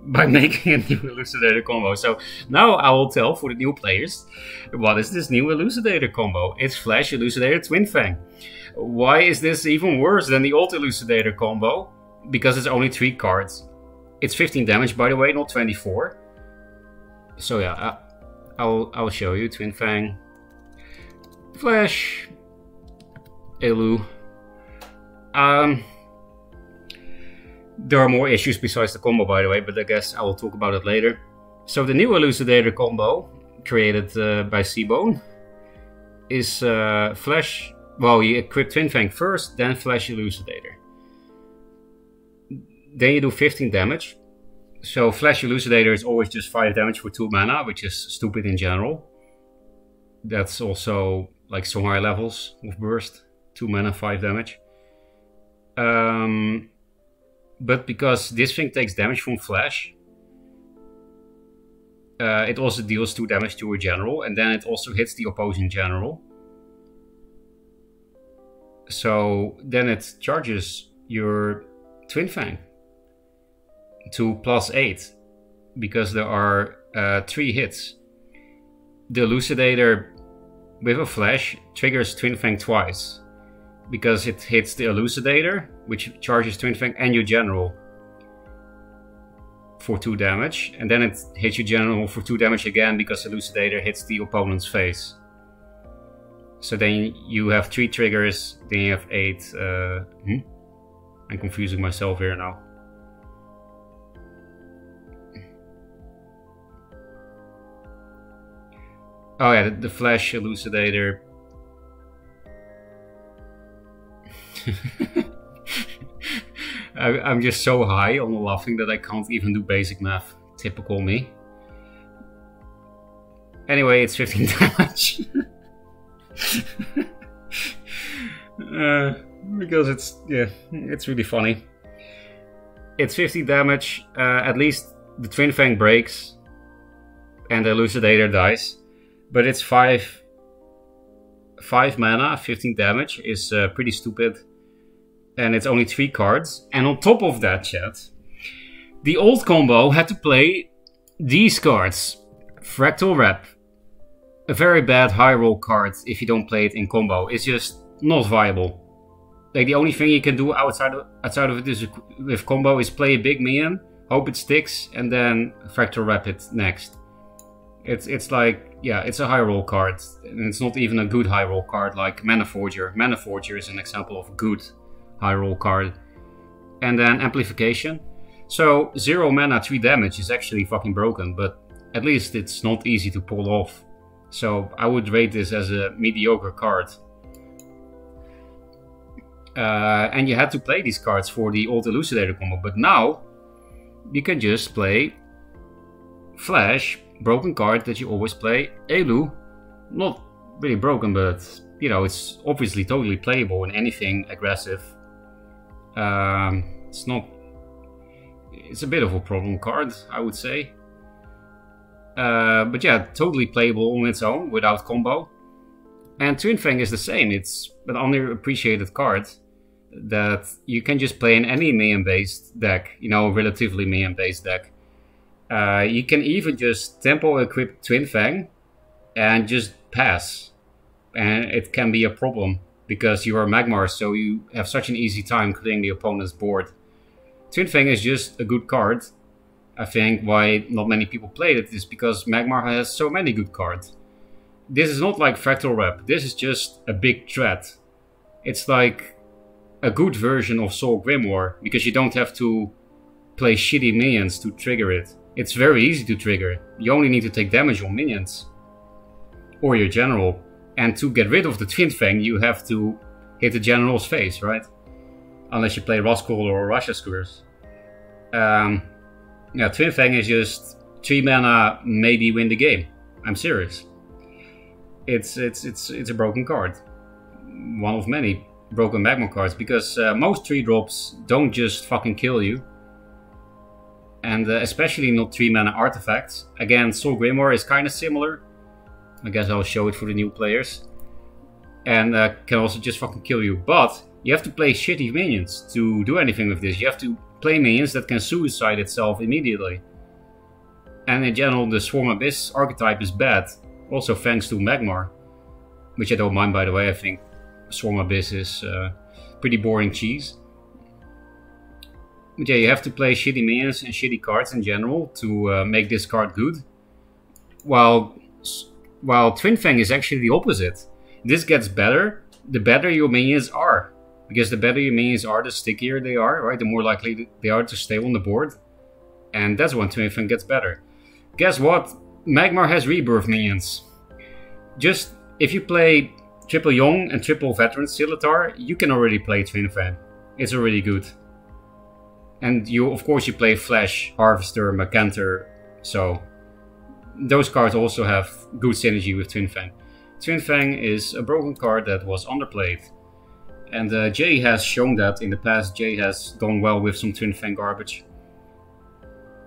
by making a new Elucidator combo. So now I will tell for the new players, what is this new Elucidator combo? It's Flash Elucidator Twin Fang. Why is this even worse than the old Elucidator combo? Because it's only 3 cards. It's 15 damage, by the way, not 24. So yeah, I'll show you. Twin Fang, Flash, Elu. There are more issues besides the combo, by the way, but I guess I will talk about it later. So the new Elucidator combo, created by Seabone, is Flash. Well, you equip Twin Fang first, then Flash Elucidator. Then you do 15 damage. So Flash Elucidator is always just 5 damage for 2 mana, which is stupid in general. That's also like so high levels of burst. 2 mana, 5 damage. But because this thing takes damage from Flash, it also deals 2 damage to a general, and then it also hits the opposing general. So then it charges your Twin Fang to +8, because there are 3 hits. The Elucidator with a Flash triggers Twin Fang twice, because it hits the Elucidator, which charges Twin Fang, and your General for 2 damage, and then it hits your General for 2 damage again, because Elucidator hits the opponent's face. So then you have 3 triggers, then you have 8... I'm confusing myself here now. Oh yeah, the Flash Elucidator. I'm just so high on laughing that I can't even do basic math. Typical me. Anyway, it's 15 damage. Because it's really funny. It's 50 damage. At least the Twin Fang breaks and the Elucidator dies. But it's 5 mana, 15 damage is pretty stupid. And it's only 3 cards. And on top of that, chat, The old combo had to play these cards. Fractal Rep. A very bad high roll card if you don't play it in combo. It's just not viable. Like, the only thing you can do outside of it is with combo is play a big minion, hope it sticks, and then Fractal Rep it next. It's like, yeah, it's a high roll card, and it's not even a good high roll card like Mana Forger. Mana Forger is an example of a good high roll card. And then Amplification. So 0 mana, 3 damage is actually fucking broken, but at least it's not easy to pull off. So I would rate this as a mediocre card. And you had to play these cards for the old Elucidator combo, but now you can just play Flash, broken card that you always play, Elu, not really broken, but you know, it's obviously totally playable in anything aggressive. It's a bit of a problem card, I would say. But yeah, totally playable on its own without combo. And Twin Fang is the same. It's an underappreciated card that you can just play in any minion-based deck, you know, relatively minion-based deck. You can even just tempo equip Twin Fang and just pass. And it can be a problem because you are Magmar, so you have such an easy time clearing the opponent's board. Twin Fang is just a good card. I think why not many people played it is because Magmar has so many good cards. This is not like Fractal Rep. This is just a big threat. It's like a good version of Soul Grimoire, because you don't have to play shitty minions to trigger it. It's very easy to trigger. You only need to take damage on minions. Or your general. And to get rid of the Twin Fang, you have to hit the general's face, right? Unless you play Rascal or Russia Scourge. Yeah, Twin Fang is just 3 mana, maybe win the game. I'm serious. It's a broken card. One of many broken Magma cards, because most 3-drops don't just fucking kill you. And especially not 3 mana artifacts. Again, Soul Grimoire is kind of similar. I guess I'll show it for the new players. And can also just fucking kill you. But you have to play shitty minions to do anything with this. You have to play minions that can suicide itself immediately. And in general, the Swarm Abyss archetype is bad. Also thanks to Magmar. Which I don't mind, by the way. I think Swarm Abyss is pretty boring cheese. But yeah, you have to play shitty minions and shitty cards in general to make this card good. While Twin Fang is actually the opposite. This gets better the better your minions are. Because the better your minions are, the stickier they are, right? The more likely they are to stay on the board. And that's when Twin Fang gets better. Guess what? Magmar has rebirth minions. Just, if you play triple Young and triple Veteran Scimitar, you can already play Twin Fang. It's already good. And you, of course, you play Flash, Harvester, Macantor, so those cards also have good synergy with Twin Fang. Twin Fang is a broken card that was underplayed. And Jay has shown that in the past. Jay has done well with some Twin Fang garbage.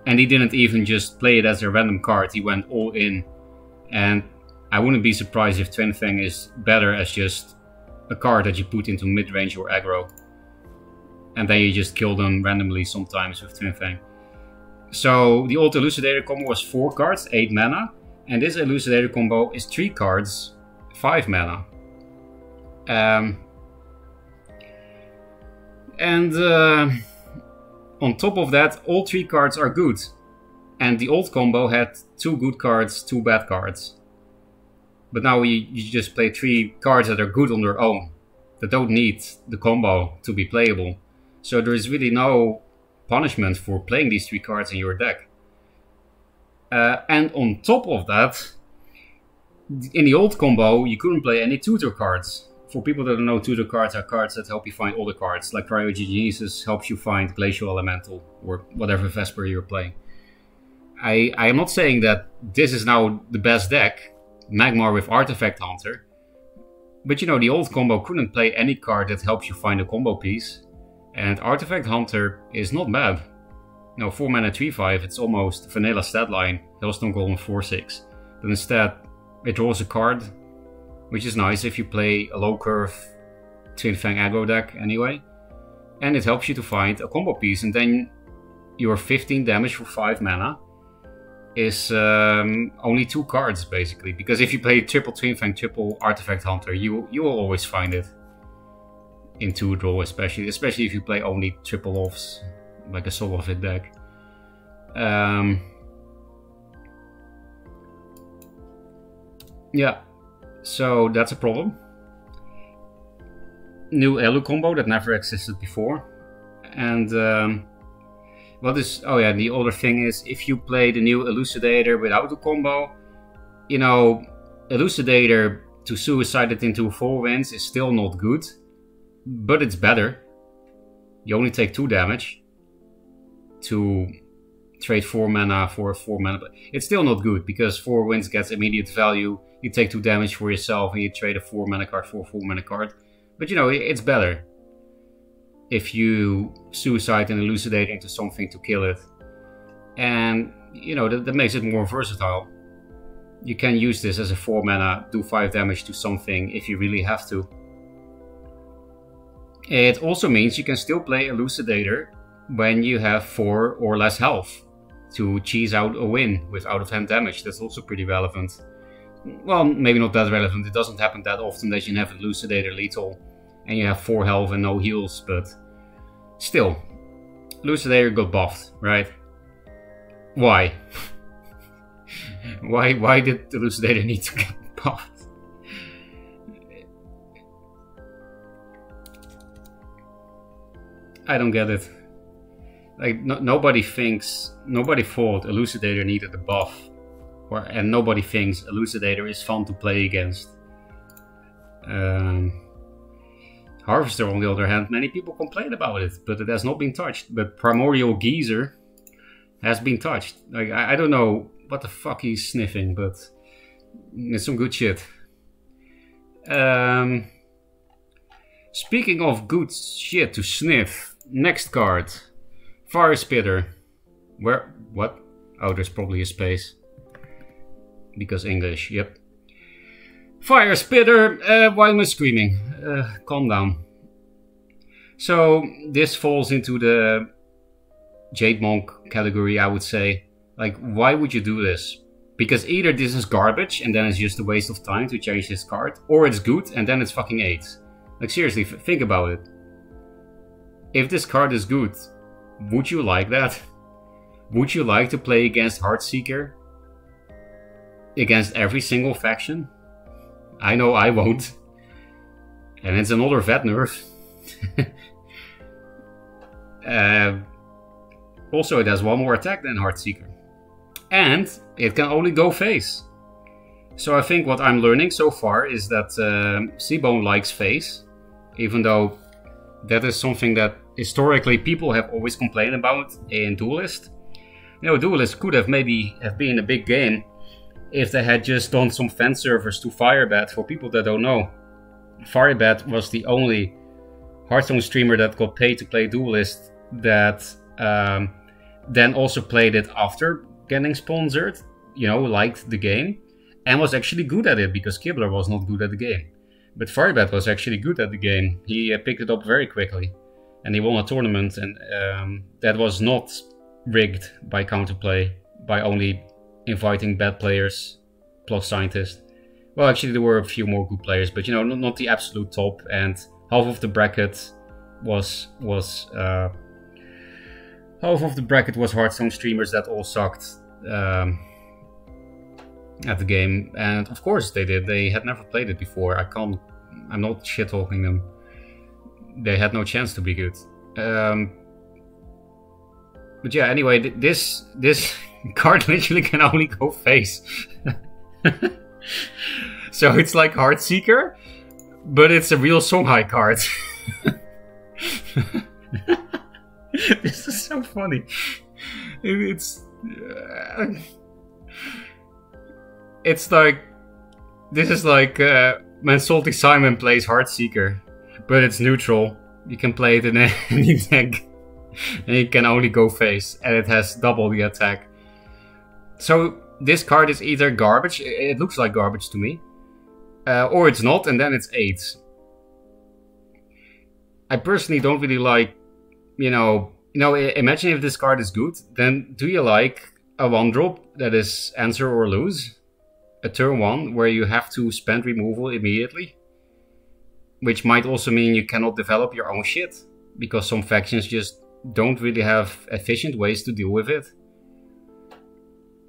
And he didn't even just play it as a random card, he went all in. And I wouldn't be surprised if Twin Fang is better as just a card that you put into mid-range or aggro. And then you just kill them randomly sometimes with Twin Fang. So the old Elucidator combo was 4 cards, 8 mana. And this Elucidator combo is 3 cards, 5 mana. On top of that, all 3 cards are good. And the old combo had 2 good cards, 2 bad cards. But now you just play 3 cards that are good on their own. That don't need the combo to be playable. So there is really no punishment for playing these 3 cards in your deck. And on top of that, in the old combo, you couldn't play any tutor cards. For people that don't know, tutor cards are cards that help you find other cards. Like Cryogenesis helps you find Glacial Elemental, or whatever Vesper you're playing. I am not saying that this is now the best deck, Magmar with Artifact Hunter. But you know, the old combo couldn't play any card that helps you find a combo piece. And Artifact Hunter is not bad. No, 4 mana 3/5, it's almost vanilla stat line. Hailstone Golem 4/6. But instead, it draws a card, which is nice if you play a low curve Twin Fang aggro deck anyway. And it helps you to find a combo piece, and then your 15 damage for 5 mana is only 2 cards, basically. Because if you play triple Twin Fang, triple Artifact Hunter, you will always find it in 2 draw, especially if you play only triple offs, like a Soul of It deck. Yeah, so that's a problem. New Elu combo that never existed before. And the other thing is, if you play the new Elucidator without the combo, you know, Elucidator to suicide it into 4 wins is still not good, but it's better. You only take 2 damage to trade 4 mana for 4 mana, but it's still not good because 4 wins gets immediate value. You take 2 damage for yourself and you trade a 4 mana card for a 4 mana card. But you know, it's better if you suicide an Elucidator into something to kill it. And, you know, that makes it more versatile. You can use this as a 4 mana, do 5 damage to something if you really have to. It also means you can still play Elucidator when you have 4 or less health to cheese out a win with out-of-hand damage. That's also pretty relevant. Well, maybe not that relevant. It doesn't happen that often that you have Elucidator lethal and you have 4 health and no heals, but still, Elucidator got buffed, right? Why? Why did Elucidator need to get buffed? I don't get it. Like, nobody thought Elucidator needed a buff. And nobody thinks Elucidator is fun to play against. Harvester, on the other hand, many people complain about it, but it has not been touched. But Primordial Geyser has been touched. Like, I don't know what the fuck he's sniffing, but it's some good shit. Speaking of good shit to sniff, next card. Fire Spitter. Where? What? Oh, there's probably a space. Because English, yep. Fire Spitter, why am I screaming? Calm down. So, this falls into the Jade Monk category, I would say. Like, why would you do this? Because either this is garbage and then it's just a waste of time to change this card, or it's good and then it's fucking 8. Like, seriously, think about it. If this card is good, would you like that? Would you like to play against Heartseeker? Against every single faction? I know I won't. And it's another vet nerf. Also, it has 1 more attack than Heartseeker. And it can only go face. So I think what I'm learning so far is that Seabone likes face. Even though that is something that historically people have always complained about in Duelist. You know, Duelist could have maybe been a big game if they had just done some fan servers to Firebat. For people that don't know, Firebat was the only Hearthstone streamer that got paid to play Duelist that then also played it after getting sponsored, you know, liked the game, and was actually good at it because Kibler was not good at the game. But Firebat was actually good at the game. He picked it up very quickly and he won a tournament, and that was not rigged by Counterplay, by only inviting bad players plus scientists. Well, actually there were a few more good players, but you know, not the absolute top, and half of the bracket was Hearthstone streamers that all sucked at the game. And of course they did. They had never played it before. I'm not shit talking them. They had no chance to be good. But yeah, anyway, this card literally can only go face. So it's like Heartseeker, but it's a real Songhai card. This is so funny. It's like, this is like when Salty Simon plays Heartseeker, but it's neutral. You can play it in any deck, and it can only go face, and it has double the attack. So this card is either garbage, it looks like garbage to me, or it's not, and then it's 8. I personally don't really like, you know, You know, imagine if this card is good, then do you like a 1-drop that is answer or lose? A turn 1 where you have to spend removal immediately? Which might also mean you cannot develop your own shit, because some factions just don't really have efficient ways to deal with it.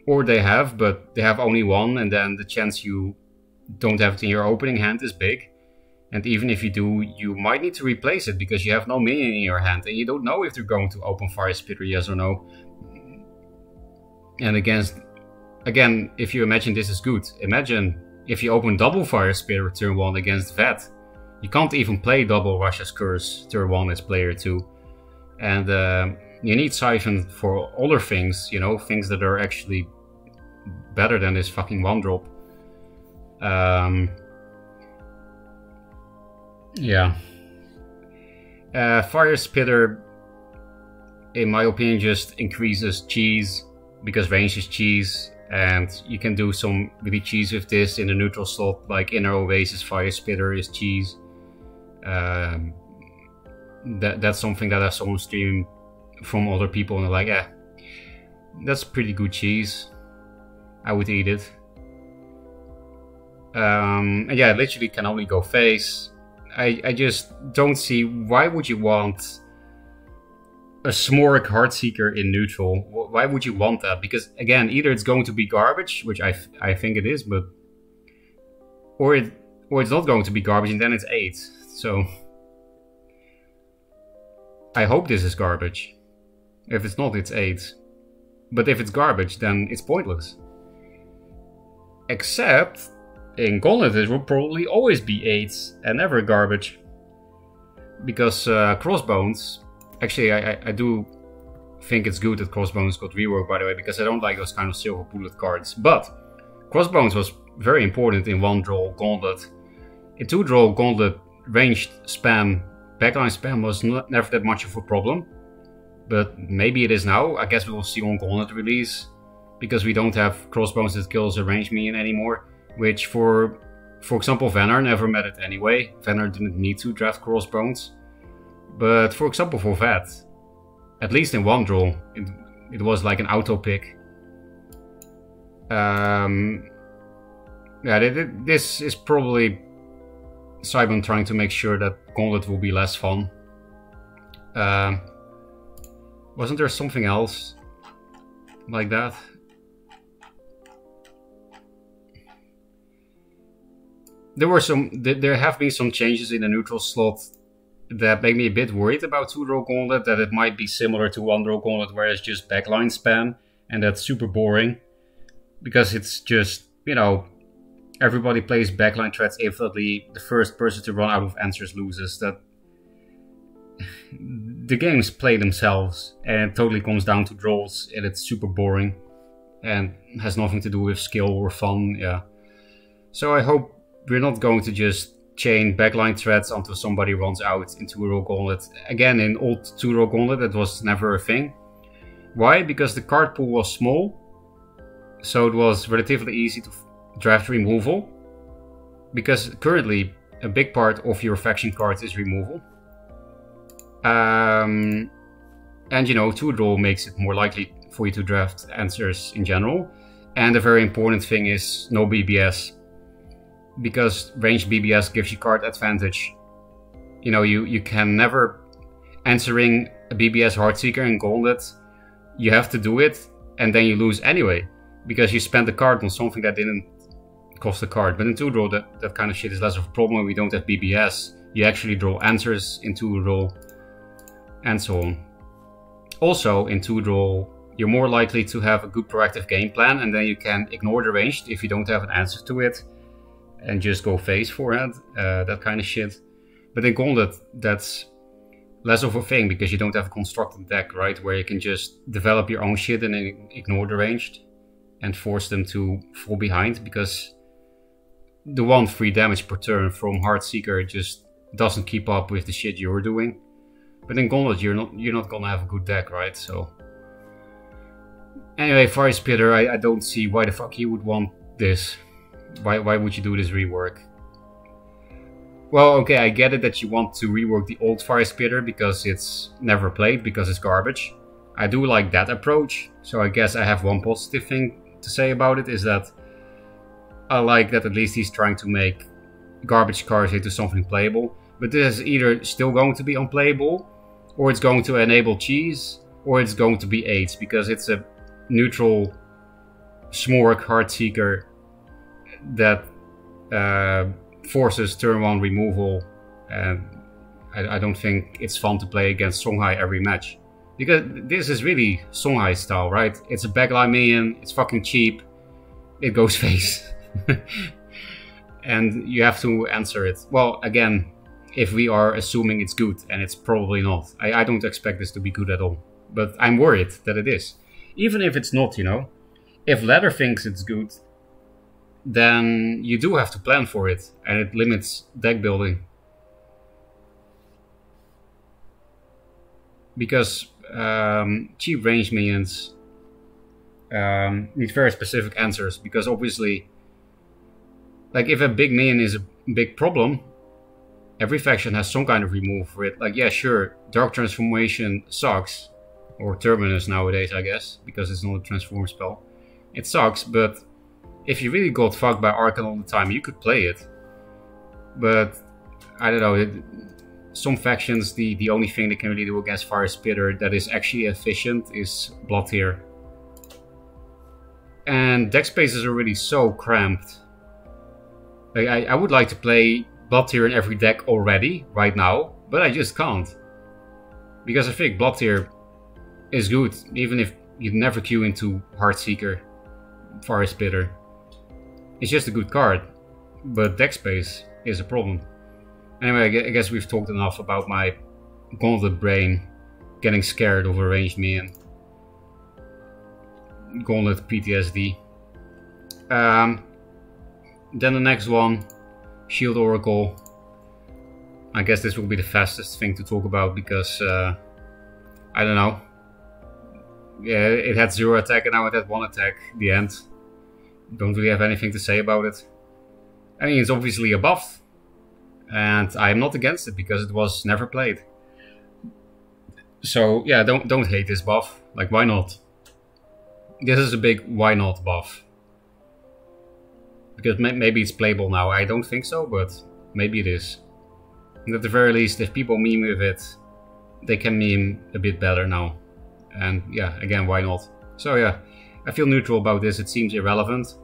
Or they have, but they have only one, and then the chance you don't have it in your opening hand is big. And even if you do, you might need to replace it because you have no minion in your hand and you don't know if they're going to open Fire Spitter, yes or no. And again, if you imagine this is good, imagine if you open double Fire Spitter turn 1 against Vet. You can't even play double Russia's Curse turn 1 as player 2. And you need Siphon for other things, you know, things that are actually better than this fucking 1-drop. Yeah. Fire Spitter, in my opinion, just increases cheese because range is cheese, and you can do some really cheese with this in the neutral slot, like Inner Oasis Fire Spitter is cheese. That's something that I saw on stream from other people, and they're like, yeah, that's pretty good cheese. I would eat it. And yeah, literally can only go face. I just don't see why would you want a Smorg Heartseeker in neutral. Why would you want that? Because again, either it's going to be garbage, which I think it is, but or it's not going to be garbage, and then it's 8. So I hope this is garbage. If it's not, it's 8. But if it's garbage, then it's pointless. Except in Gauntlet it will probably always be 8 and never garbage. Because Crossbones, actually I do think it's good that Crossbones got reworked, by the way, because I don't like those kind of silver bullet cards. But Crossbones was very important in 1-draw Gauntlet. In 2-draw Gauntlet, ranged spam, backline spam was never that much of a problem. But maybe it is now. I guess we will see on Gauntlet release, because we don't have Crossbones that kills a ranged minion anymore. Which for example, Venar never met it anyway. Venar didn't need to draft Crossbones. But for example, for Vet, at least in 1-draw, it was like an auto pick. Yeah, this is probably Cybon trying to make sure that Gauntlet will be less fun. Wasn't there something else like that? There have been some changes in the neutral slot that make me a bit worried about 2-draw Gauntlet, that it might be similar to 1-draw Gauntlet where it's just backline spam, and that's super boring. Because it's just, you know, everybody plays backline threats infinitely, the first person to run out of answers loses. That the games play themselves, and it totally comes down to draws, and it's super boring, and has nothing to do with skill or fun, yeah. So I hope we're not going to just chain backline threats until somebody runs out in 2-draw Gauntlet. Again, in old 2-draw Gauntlet, that was never a thing. Why? Because the card pool was small, so it was relatively easy to draft removal. Because currently, a big part of your faction cards is removal. And you know, 2-draw makes it more likely for you to draft answers in general. And a very important thing is no BBS. Because ranged BBS gives you card advantage. You know, you can never answering a BBS Heartseeker in Gauntlet. You have to do it, and then you lose anyway, because you spent the card on something that didn't cost a card. But in 2-draw, that kind of shit is less of a problem when we don't have BBS. You actually draw answers in 2-draw, and so on. Also, in 2-draw, you're more likely to have a good proactive game plan, and then you can ignore the ranged if you don't have an answer to it, and just go face forehand, that kind of shit. But in Gauntlet, that's less of a thing, because you don't have a constructed deck, right? Where you can just develop your own shit and then ignore the ranged and force them to fall behind, because the 1 free damage per turn from Heartseeker just doesn't keep up with the shit you're doing. But in Gauntlet, you're not gonna have a good deck, right? So anyway, Fire Spitter, I don't see why the fuck he would want this. Why would you do this rework? Well, okay, I get it that you want to rework the old Fire Spitter because it's never played, because it's garbage. I do like that approach, so I guess I have one positive thing to say about it, is that I like that at least he's trying to make garbage cards into something playable. But this is either still going to be unplayable, or it's going to enable cheese, or it's going to be AIDS, because it's a neutral Smorg Heartseeker that forces turn 1 removal, and I don't think it's fun to play against Songhai every match. Because this is really Songhai style, right? It's a backline minion, it's fucking cheap, it goes face. And you have to answer it. Well, again, if we are assuming it's good, and it's probably not. I don't expect this to be good at all. But I'm worried that it is. Even if it's not, you know. If Ladder thinks it's good, then you do have to plan for it, and it limits deck building. Because cheap range minions need very specific answers, because obviously, like, if a big minion is a big problem, every faction has some kind of removal for it. Like, yeah, sure, Dark Transformation sucks, or Terminus nowadays, I guess, because it's not a transform spell. It sucks, but if you really got fucked by Archon all the time, you could play it. But, I don't know, some factions, the only thing they can really do against Fire Spitter that is actually efficient is Blood Tier. And deck spaces are really so cramped. Like, I would like to play Blood Tier in every deck already, right now, but I just can't. Because I think Blood Tier is good, even if you never queue into Heartseeker, Fire Spitter. It's just a good card, but deck space is a problem. Anyway, I guess we've talked enough about my Gauntlet brain getting scared of a ranged minion. Gauntlet PTSD. Then the next one, Shield Oracle. I guess this will be the fastest thing to talk about because, I don't know. Yeah, it had 0 attack and now it had 1 attack. The end. Don't really have anything to say about it. I mean, it's obviously a buff. And I'm not against it because it was never played. So yeah, don't hate this buff. Like, why not? This is a big why not buff. Because maybe it's playable now. I don't think so, but maybe it is. And at the very least, if people meme with it, they can meme a bit better now. And yeah, again, why not? So yeah, I feel neutral about this. It seems irrelevant.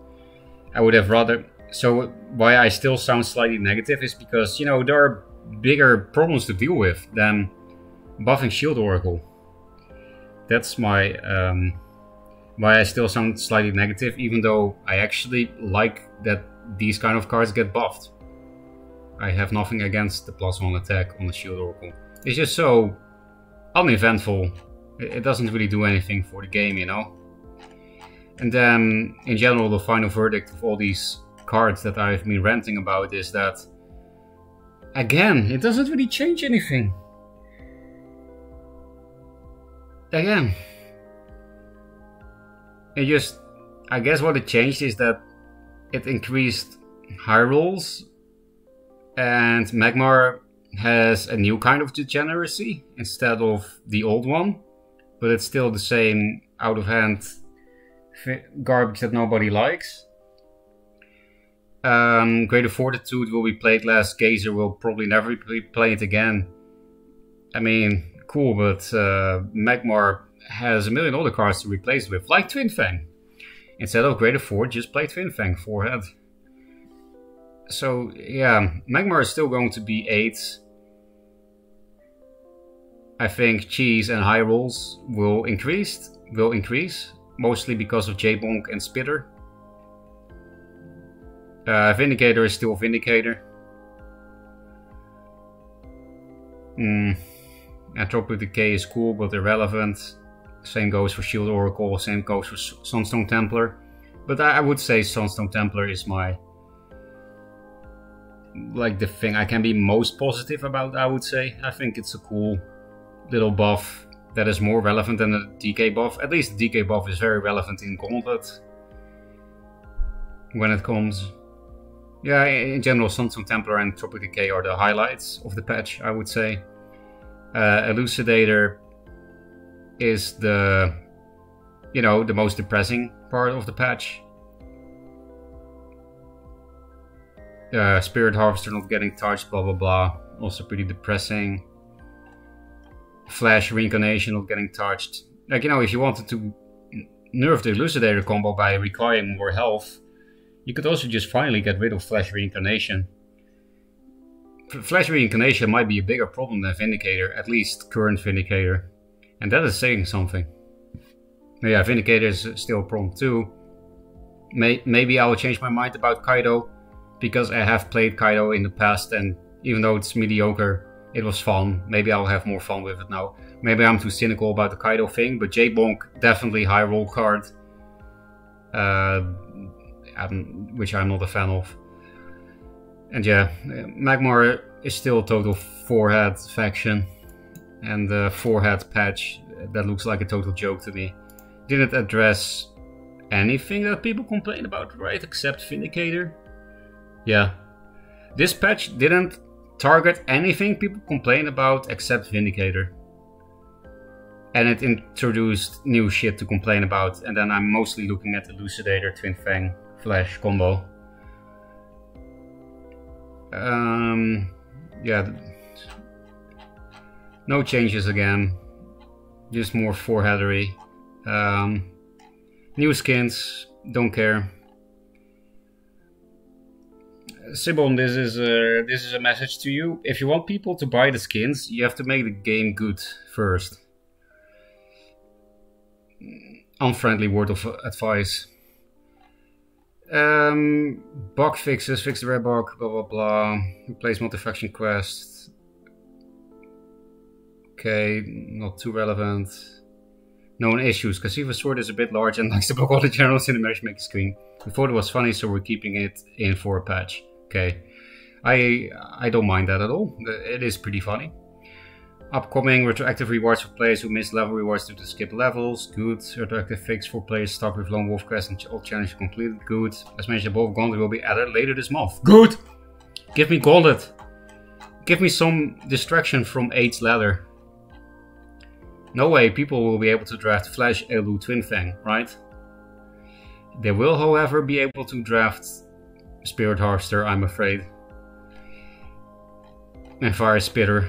I would have rather... So why I still sound slightly negative is because, you know, there are bigger problems to deal with than buffing Shield Oracle. That's my... why I still sound slightly negative, even though I actually like that these kind of cards get buffed. I have nothing against the +1 attack on the Shield Oracle. It's just so uneventful. It doesn't really do anything for the game, you know? And then, in general, the final verdict of all these cards that I've been ranting about is that, again, it doesn't really change anything. Again. It just, I guess what it changed is that it increased high rolls, and Magmar has a new kind of degeneracy instead of the old one, but it's still the same out of hand garbage that nobody likes. Greater Fortitude will be played less, Gazer will probably never be played again. I mean, cool, but Magmar has a million other cards to replace it with, like Twin Fang. Instead of Greater Fort, just play Twin Fang, 4-head. So yeah, Magmar is still going to be 8. I think cheese and high rolls will increase, mostly because of J-Bonk and Spitter. Vindicator is still Vindicator. Anthropic Decay is cool but irrelevant. Same goes for Shield Oracle, same goes for Sunstone Templar. But I would say Sunstone Templar is my... like the thing I can be most positive about, I would say. I think it's a cool little buff that is more relevant than the DK buff. At least the DK buff is very relevant in Gauntlet. When it comes. Yeah, in general, Sunsong Templar and Tropic Decay are the highlights of the patch, I would say. Elucidator is the most depressing part of the patch. Spirit Harvester not getting touched, blah blah blah, also pretty depressing. Flash Reincarnation not getting touched. Like, if you wanted to nerf the Elucidator combo by requiring more health, you could also just finally get rid of Flash Reincarnation. Flash Reincarnation might be a bigger problem than Vindicator, at least current Vindicator. And that is saying something. But yeah, Vindicator is still a problem too. Maybe I will change my mind about Kaido, because I have played Kaido in the past, and even though it's mediocre, it was fun. Maybe I'll have more fun with it now. Maybe I'm too cynical about the Kaido thing, but J-Bonk, definitely high roll card. Which I'm not a fan of. And yeah, Magmar is still a total 4-head faction. And the 4-head patch, that looks like a total joke to me. Didn't address anything that people complain about, right? Except Vindicator. Yeah. This patch didn't target anything people complain about except Vindicator. And it introduced new shit to complain about. And then I'm mostly looking at the Elucidator Twin Fang Flash combo. Yeah. No changes again. Just more 4-headery. New skins. Don't care. Sibon, this is a message to you. If you want people to buy the skins, you have to make the game good first. Unfriendly word of advice. Bug fixes, fix the red bug, blah blah blah. Replace multi-faction quest. Okay, not too relevant. Known issues. Cassiva's sword is a bit large and likes to block all the generals in the matchmaking screen. We thought it was funny, so we're keeping it in for a patch. Okay. I don't mind that at all. It is pretty funny. Upcoming retroactive rewards for players who miss level rewards due to skip levels. Good. Retroactive fix for players stuck with Lone Wolf quest and all challenges completed. Good. As mentioned above, Gauntlet will be added later this month. Good! Give me Gauntlet. Give me some distraction from Aid's Ladder. No way people will be able to draft Flash Elu Twin Fang, right? They will, however, be able to draft Spirit Harvester, I'm afraid. And Fire Spitter.